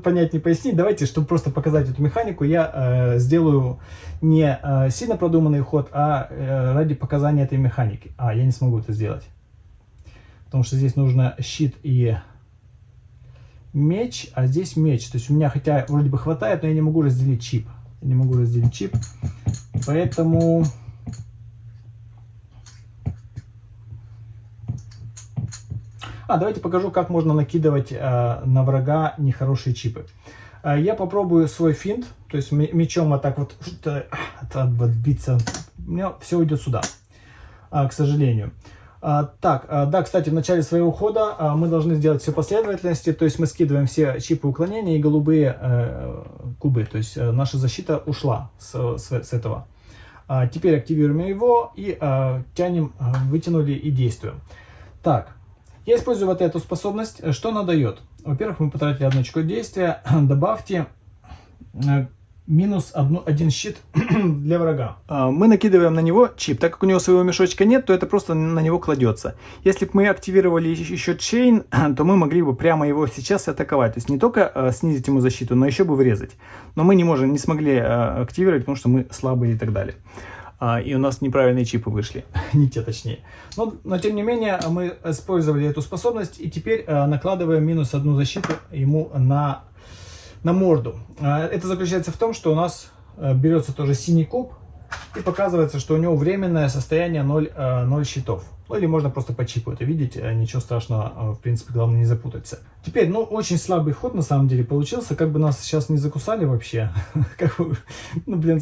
понятнее пояснить. Давайте, чтобы просто показать эту механику, я сделаю не сильно продуманный ход, а ради показания этой механики. Я не смогу это сделать. Потому что здесь нужно щит и меч, а здесь меч. То есть у меня хотя вроде бы хватает, но я не могу разделить чип. Поэтому давайте покажу, как можно накидывать на врага нехорошие чипы. Я попробую свой финт, то есть мечом вот так вот отбиться. У меня все уйдет сюда, к сожалению. Да, кстати, в начале своего хода мы должны сделать все последовательности, то есть мы скидываем все чипы уклонения и голубые кубы, то есть наша защита ушла с этого. Теперь активируем его и тянем, вытянули и действуем. Так, я использую вот эту способность. Что она дает? Во-первых, мы потратили одну очко действия, добавьте минус один щит для врага. Мы накидываем на него чип. Так как у него своего мешочка нет, то это просто на него кладется. Если бы мы активировали еще чейн, то мы могли бы прямо его сейчас атаковать. То есть не только снизить ему защиту, но еще бы врезать. Но мы не смогли активировать, потому что мы слабые и так далее. И у нас неправильные чипы вышли. Не те, точнее. Но тем не менее, мы использовали эту способность. И теперь накладываем минус одну защиту ему на морду. Это заключается в том, что у нас берется тоже синий куб и показывается, что у него временное состояние 0 щитов. Ну или можно просто по чипу это видеть, ничего страшного, в принципе, главное не запутаться. Теперь, очень слабый ход на самом деле получился, как бы нас сейчас не закусали вообще.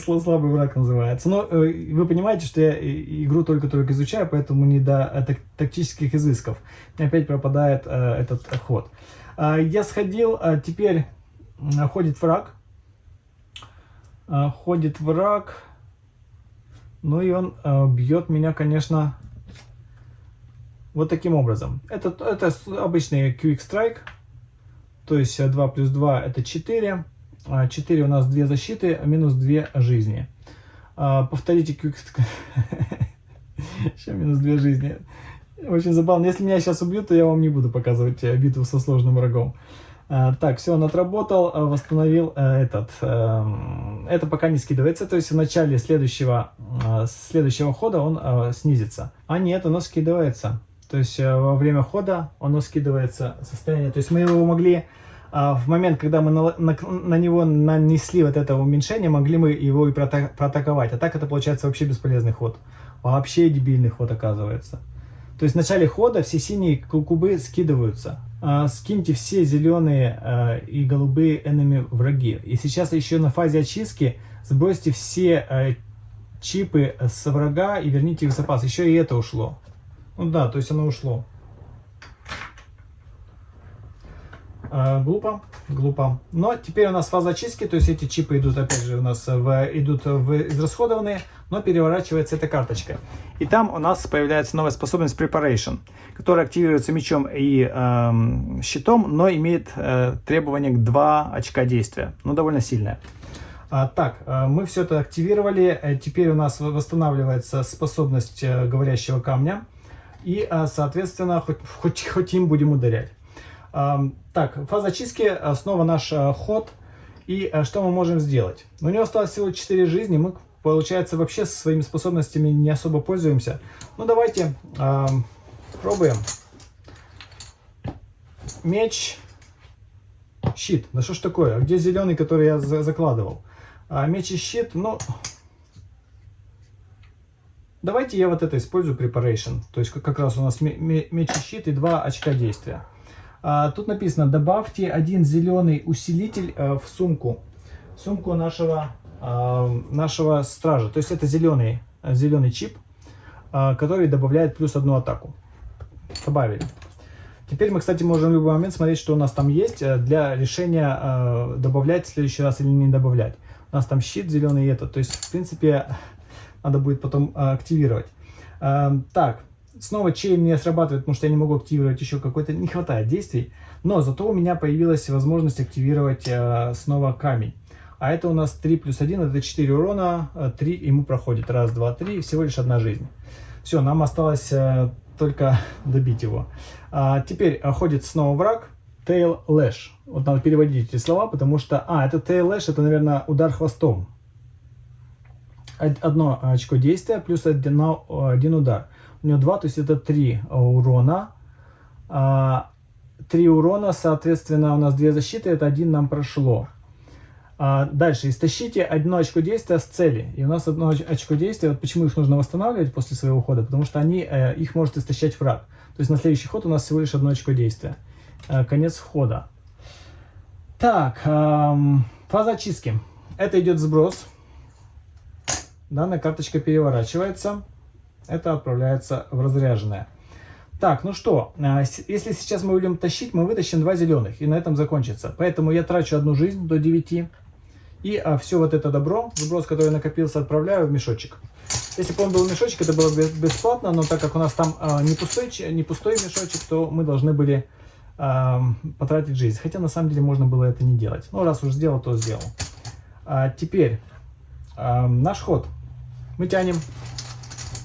Слабый враг называется. Но вы понимаете, что я игру только-только изучаю, поэтому не до тактических изысков. И опять пропадает этот ход. Я сходил, теперь ходит враг. Ну и он бьет меня, конечно, вот таким образом. Это обычный Quick Strike. То есть 2 плюс 2 это 4. 4 у нас 2 защиты, минус 2 жизни. Повторите Quick Strike. Еще минус 2 жизни. Очень забавно. Если меня сейчас убьют, то я вам не буду показывать битву со сложным врагом. Так, все, он отработал, восстановил этот. Это пока не скидывается, то есть в начале следующего хода он снизится. Нет, оно скидывается. То есть во время хода оно скидывается состояние. То есть мы его могли, в момент, когда мы на него нанесли вот это уменьшение, могли мы его и проатаковать. А так это получается вообще бесполезный ход. Вообще дебильный ход оказывается. То есть в начале хода все синие кубы скидываются. Скиньте все зеленые и голубые enemy враги. И сейчас еще на фазе очистки сбросьте все чипы с врага и верните их в запас. Еще и это ушло. Да, то есть оно ушло. Глупо. Но теперь у нас фаза очистки, то есть эти чипы идут, опять же, у нас идут израсходованные, но переворачивается эта карточка. И там у нас появляется новая способность Preparation, которая активируется мечом и щитом, но имеет требование к 2 очка действия. Довольно сильная. Так, мы все это активировали. Теперь у нас восстанавливается способность говорящего камня. И, соответственно, хоть им будем ударять. Так, фаза очистки, снова наш ход. И что мы можем сделать? У него осталось всего 4 жизни. Мы, получается, вообще своими способностями не особо пользуемся. Давайте пробуем. Меч, щит. Да что ж такое? Где зеленый, который я закладывал? Меч и щит, давайте я вот это использую, Preparation. То есть как раз у нас меч и щит и 2 очка действия. Тут написано: добавьте 1 зеленый усилитель в сумку. Сумку нашего стража. То есть это зеленый чип, который добавляет плюс 1 атаку. Добавили. Теперь мы, кстати, можем в любой момент смотреть, что у нас там есть для решения, добавлять в следующий раз или не добавлять. У нас там щит зеленый и это. То есть, в принципе, надо будет потом активировать. Так, снова чейн не срабатывает, потому что я не могу активировать еще какой-то, не хватает действий. Но зато у меня появилась возможность активировать снова камень. А это у нас 3 плюс 1, это 4 урона, 3 ему проходит. Раз, два, 3, всего лишь 1 жизнь. Все, нам осталось только добить его. Теперь ходит снова враг. Tail Lash. Вот надо переводить эти слова, потому что... это Tail Lash, это, наверное, удар хвостом. 1 очко действия плюс 1 удар. У него 2, то есть это 3 урона. 3 урона, соответственно, у нас 2 защиты, это 1 нам прошло. Дальше, истощите одно очко действия с цели. И у нас одно очко действия, вот почему их нужно восстанавливать после своего хода, потому что их может истощать враг. То есть на следующий ход у нас всего лишь одно очко действия. Конец хода. Так, фаза очистки. Это идет сброс. Данная карточка переворачивается. Это отправляется в разряженное. Так, ну что, если сейчас мы будем тащить, мы вытащим 2 зеленых, и на этом закончится. Поэтому я трачу одну жизнь до 9. И все вот это добро, сброс, который накопился, отправляю в мешочек. Если бы он был в мешочек, это было бы бесплатно, но так как у нас там не пустой мешочек, то мы должны были потратить жизнь. Хотя на самом деле можно было это не делать. Но раз уж сделал, то сделал. Теперь наш ход. Мы тянем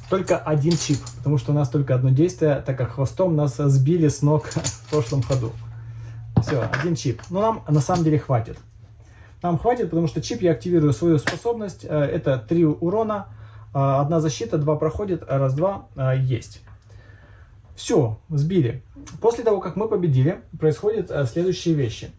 только один чип, потому что у нас только одно действие, так как хвостом нас сбили с ног в прошлом ходу. Все, один чип. Но нам на самом деле хватит. Нам хватит, потому что чип я активирую свою способность. Это 3 урона, 1 защита, 2 проходит, раз, 2 есть. Все, сбили. После того, как мы победили, происходят следующие вещи.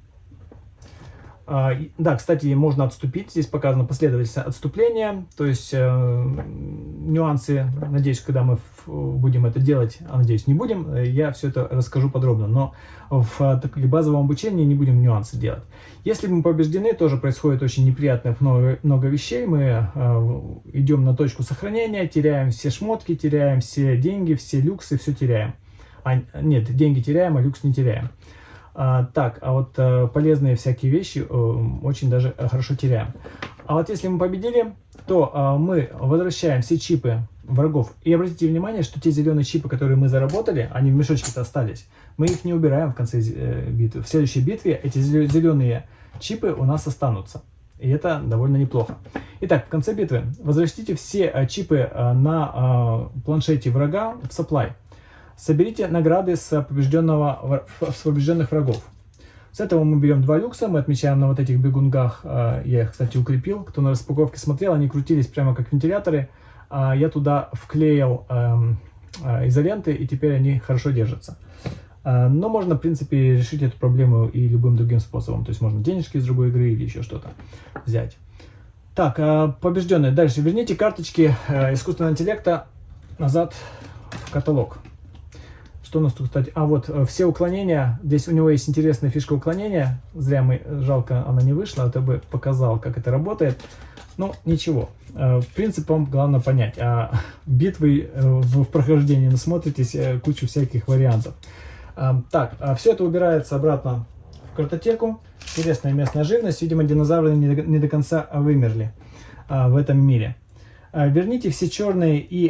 Да, кстати, можно отступить. Здесь показана последовательность отступления. То есть нюансы, надеюсь, когда мы будем это делать, а надеюсь, не будем, я все это расскажу подробно. Но в базовом обучении не будем нюансы делать. Если мы побеждены, тоже происходит очень неприятных много вещей. Мы идем на точку сохранения, теряем все шмотки, теряем все деньги, все люксы, все теряем. Нет, деньги теряем, а люкс не теряем. Так, а вот полезные всякие вещи очень даже хорошо теряем. А вот если мы победили, то мы возвращаем все чипы врагов. И обратите внимание, что те зеленые чипы, которые мы заработали, они в мешочке-то остались. Мы их не убираем в конце битвы. В следующей битве эти зеленые чипы у нас останутся. И это довольно неплохо. Итак, в конце битвы возвратите все чипы на планшете врага в supply. Соберите награды с побежденных врагов. С этого мы берем 2 люкса, мы отмечаем на вот этих бегунгах. Я их, кстати, укрепил. Кто на распаковке смотрел, они крутились прямо как вентиляторы. Я туда вклеил изоленты, и теперь они хорошо держатся. Но можно, в принципе, решить эту проблему и любым другим способом. То есть можно денежки из другой игры или еще что-то взять. Так, побежденные. Дальше верните карточки искусственного интеллекта назад в каталог. Что у нас тут, кстати? Вот все уклонения. Здесь у него есть интересная фишка уклонения. Зря жалко, она не вышла. А то бы показал, как это работает. Ну, ничего. Принцип вам главное понять. Битвы в прохождении насмотритесь кучу всяких вариантов. Так, все это убирается обратно в картотеку. Интересная местная живность. Видимо, динозавры не до конца вымерли в этом мире. Верните все черные и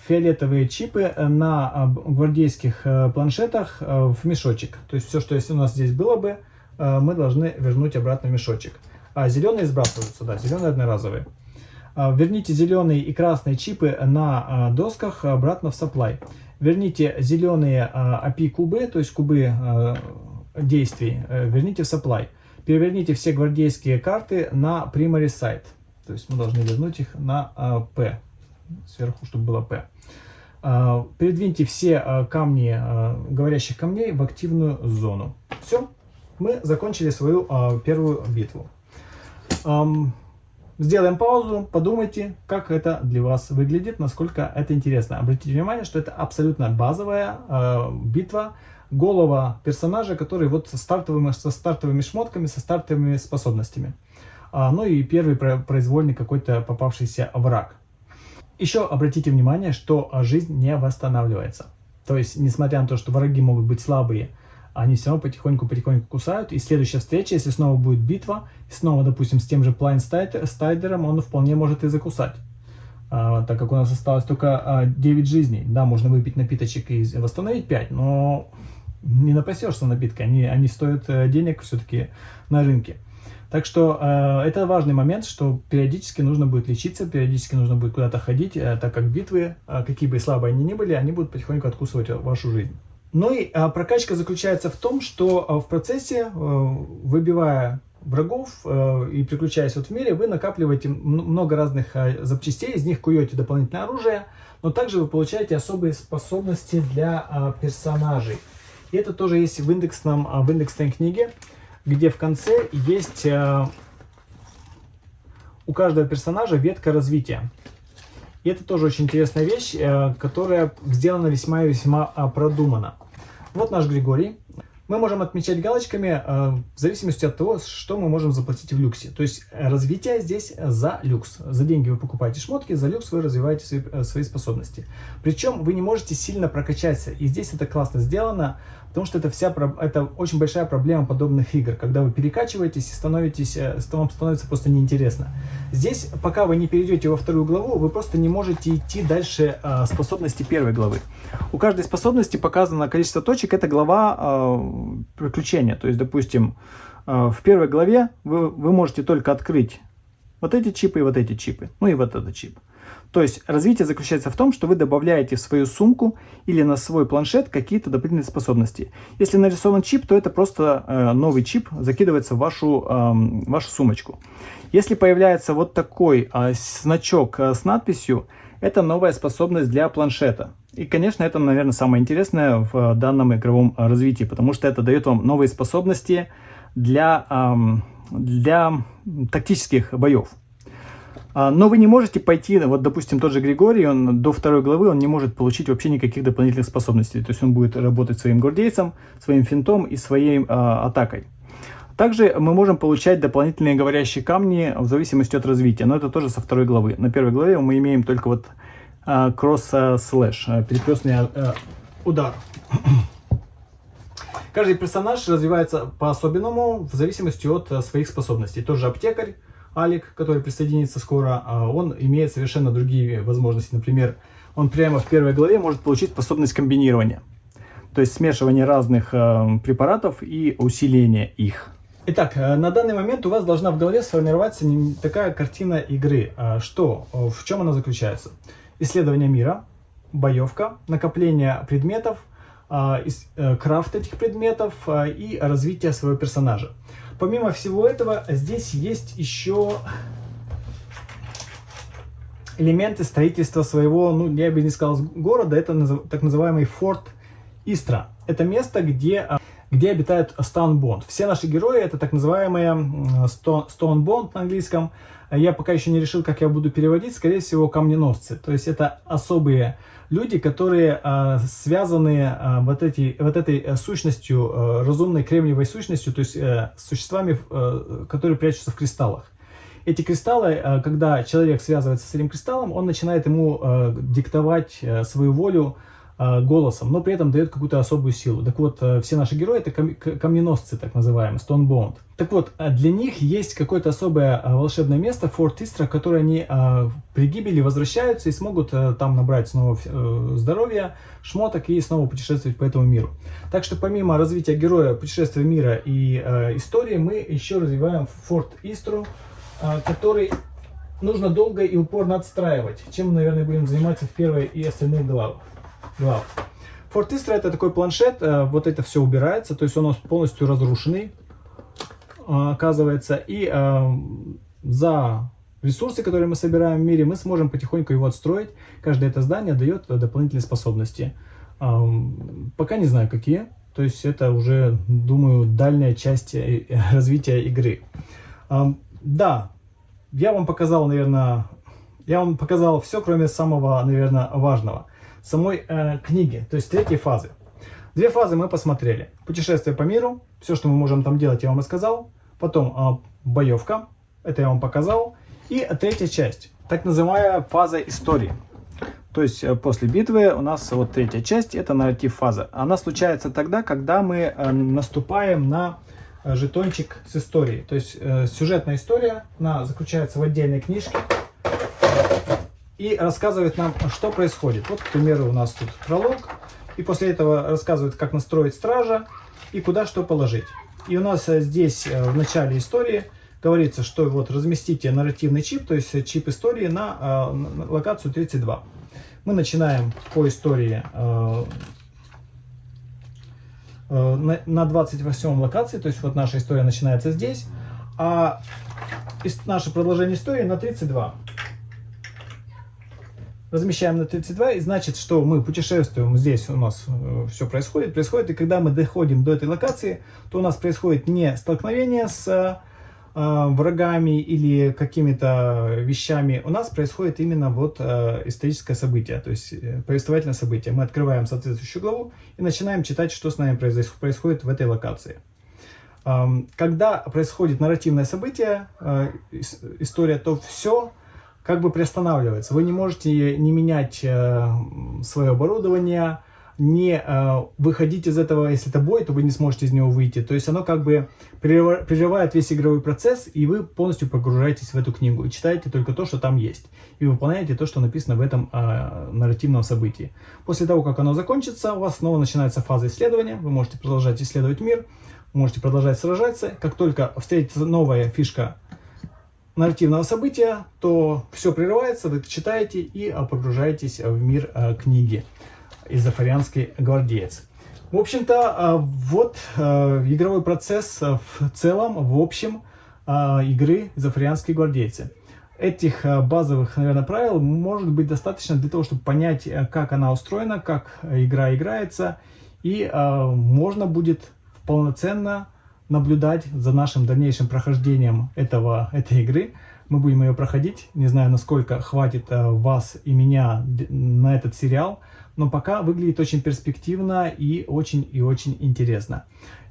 фиолетовые чипы на гвардейских планшетах в мешочек. То есть все, что если у нас здесь было бы, мы должны вернуть обратно в мешочек. Зеленые сбрасываются, да, зеленые одноразовые. Верните зеленые и красные чипы на досках обратно в supply. Верните зеленые API-кубы, то есть кубы действий, верните в supply. Переверните все гвардейские карты на primary site. То есть мы должны вернуть их на P, сверху, чтобы было P. Передвиньте все камни, говорящих камней в активную зону. Все, мы закончили свою первую битву. Сделаем паузу, подумайте, как это для вас выглядит, насколько это интересно. Обратите внимание, что это абсолютно базовая битва. Голова персонажа, который вот со стартовыми шмотками, со стартовыми способностями. Ну и первый произвольный какой-то попавшийся враг. Еще обратите внимание, что жизнь не восстанавливается. То есть, несмотря на то, что враги могут быть слабые, они все равно потихоньку кусают. И следующая встреча, если снова будет битва, и снова, допустим, с тем же Плайнстайдером, он вполне может и закусать. Так как у нас осталось только 9 жизней. Да, можно выпить напиточек и восстановить 5, но не напасешься напитка. Они стоят денег все-таки на рынке. Так что это важный момент, что периодически нужно будет лечиться, периодически нужно будет куда-то ходить, так как битвы, какие бы слабые они ни были, они будут потихоньку откусывать вашу жизнь. Ну и прокачка заключается в том, что в процессе, выбивая врагов и приключаясь в мире, вы накапливаете много разных запчастей, из них куете дополнительное оружие, но также вы получаете особые способности для персонажей. И это тоже есть в индексной книге, где в конце есть у каждого персонажа ветка развития. И это тоже очень интересная вещь, которая сделана весьма и весьма продуманно. Вот наш Григорий. Мы можем отмечать галочками в зависимости от того, что мы можем заплатить в люксе. То есть развитие здесь за люкс. За деньги вы покупаете шмотки, за люкс вы развиваете свои способности. Причем вы не можете сильно прокачаться. И здесь это классно сделано, потому что это очень большая проблема подобных игр. Когда вы перекачиваетесь и вам становится просто неинтересно. Здесь, пока вы не перейдете во вторую главу, вы просто не можете идти дальше способности первой главы. У каждой способности показано количество точек. Это глава приключения. То есть, допустим, в первой главе вы можете только открыть вот эти чипы и вот эти чипы. Ну и вот этот чип. То есть развитие заключается в том, что вы добавляете в свою сумку или на свой планшет какие-то дополнительные способности. Если нарисован чип, то это просто новый чип закидывается в вашу сумочку. Если появляется вот такой значок с надписью, это новая способность для планшета. И, конечно, это, наверное, самое интересное в данном игровом развитии, потому что это дает вам новые способности для тактических боев. Но вы не можете пойти, вот, допустим, тот же Григорий, он до второй главы он не может получить вообще никаких дополнительных способностей. То есть он будет работать своим гвардейцем, своим финтом и своей атакой. Также мы можем получать дополнительные говорящие камни в зависимости от развития, но это тоже со второй главы. На первой главе мы имеем только вот кросс-слэш, перекрестный удар. Каждый персонаж развивается по-особенному в зависимости от своих способностей. Тот же аптекарь Алик, который присоединится скоро, он имеет совершенно другие возможности. Например, он прямо в первой главе может получить способность комбинирования. То есть смешивание разных препаратов и усиление их. Итак, на данный момент у вас должна в голове сформироваться такая картина игры. В чем она заключается? Исследование мира, боевка, накопление предметов, крафт этих предметов и развитие своего персонажа. Помимо всего этого, здесь есть еще элементы строительства своего, ну, я бы не сказал города, это так называемый форт Истра. Это место, где обитает Стоунбонд. Все наши герои это так называемые Стоунбонд на английском. Я пока еще не решил, как я буду переводить, скорее всего, камненосцы. То есть это особые люди, которые связаны вот этой сущностью, разумной кремниевой сущностью, то есть существами, которые прячутся в кристаллах. Эти кристаллы, когда человек связывается с этим кристаллом, он начинает ему диктовать свою волю голосом, но при этом дает какую-то особую силу. Так вот, все наши герои это камненосцы, так называемые, Стоунбонд. Так вот, для них есть какое-то особое волшебное место, Форт Истра, в которое они при гибели возвращаются и смогут там набрать снова здоровья, шмоток и снова путешествовать по этому миру. Так что помимо развития героя, путешествия мира и истории, мы еще развиваем Форт Истру, который нужно долго и упорно отстраивать, чем мы, наверное, будем заниматься в первой и остальных главах. Форт Истра это такой планшет, вот это все убирается, то есть он у нас полностью разрушенный, оказывается, и за ресурсы, которые мы собираем в мире, мы сможем потихоньку его отстроить. Каждое это здание дает дополнительные способности. Пока не знаю какие, то есть это уже, думаю, дальняя часть развития игры. Да, я вам показал, наверное, все, кроме самого, наверное, важного. Самой книги, то есть третьей фазы. Две фазы мы посмотрели. Путешествие по миру, все, что мы можем там делать, я вам рассказал. Потом боевка, это я вам показал. И третья часть, так называемая фаза истории. То есть после битвы у нас вот третья часть, это нарратив фаза. Она случается тогда, когда мы наступаем на жетончик с историей. То есть сюжетная история, она заключается в отдельной книжке. И рассказывает нам, что происходит. Вот, к примеру, у нас тут пролог. И после этого рассказывает, как настроить стража и куда что положить. И у нас здесь в начале истории говорится, что вот разместите нарративный чип, то есть чип истории на локацию 32. Мы начинаем по истории на 28 локации, то есть вот наша история начинается здесь, а наше продолжение истории на 32. Размещаем на 32, и значит, что мы путешествуем, здесь у нас все происходит, и когда мы доходим до этой локации, то у нас происходит не столкновение с врагами или какими-то вещами, у нас происходит именно вот историческое событие, то есть повествовательное событие. Мы открываем соответствующую главу и начинаем читать, что с нами происходит в этой локации. Когда происходит нарративное событие, история, то все как бы приостанавливается. Вы не можете не менять свое оборудование, не выходить из этого. Если это бой, то вы не сможете из него выйти. То есть оно как бы прерывает весь игровой процесс, и вы полностью погружаетесь в эту книгу и читаете только то, что там есть. И выполняете то, что написано в этом нарративном событии. После того, как оно закончится, у вас снова начинается фаза исследования. Вы можете продолжать исследовать мир, можете продолжать сражаться. Как только встретится новая фишка нарративного события, то все прерывается, вы читаете и погружаетесь в мир книги «Изофарианский гвардеец». В общем-то, вот игровой процесс в целом, в общем, игры «Изофарианские гвардейцы». Этих базовых, наверное, правил может быть достаточно для того, чтобы понять, как она устроена, как игра играется, и можно будет полноценно наблюдать за нашим дальнейшим прохождением этой игры. Мы будем ее проходить. Не знаю, насколько хватит вас и меня на этот сериал, но пока выглядит очень перспективно и очень интересно.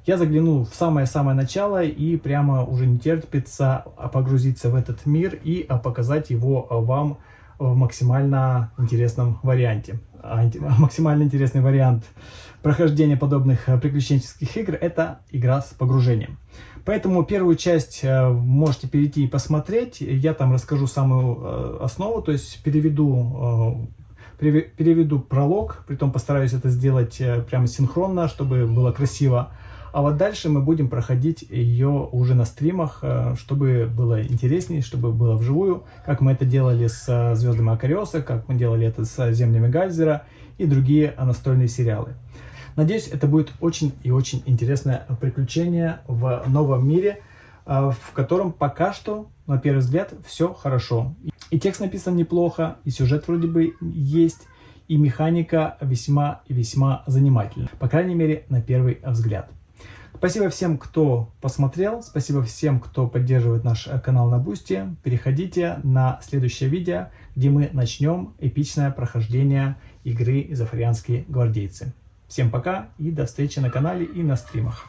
Я заглянул в самое-самое начало и прямо уже не терпится погрузиться в этот мир и показать его вам в максимально интересном варианте. Максимально интересный вариант прохождения подобных приключенческих игр – это игра с погружением. Поэтому первую часть можете перейти и посмотреть. Я там расскажу самую основу, то есть переведу пролог, притом постараюсь это сделать прямо синхронно, чтобы было красиво. А вот дальше мы будем проходить ее уже на стримах, чтобы было интереснее, чтобы было вживую, как мы это делали с «Звездами Акариоса», как мы делали это с «Землями Гальзера» и другие настольные сериалы. Надеюсь, это будет очень интересное приключение в новом мире, в котором пока что, на первый взгляд, все хорошо. И текст написан неплохо, и сюжет вроде бы есть, и механика весьма занимательна. По крайней мере, на первый взгляд. Спасибо всем, кто посмотрел, спасибо всем, кто поддерживает наш канал на Бусти. Переходите на следующее видео, где мы начнем эпичное прохождение игры «Изофарианские гвардейцы». Всем пока и до встречи на канале и на стримах.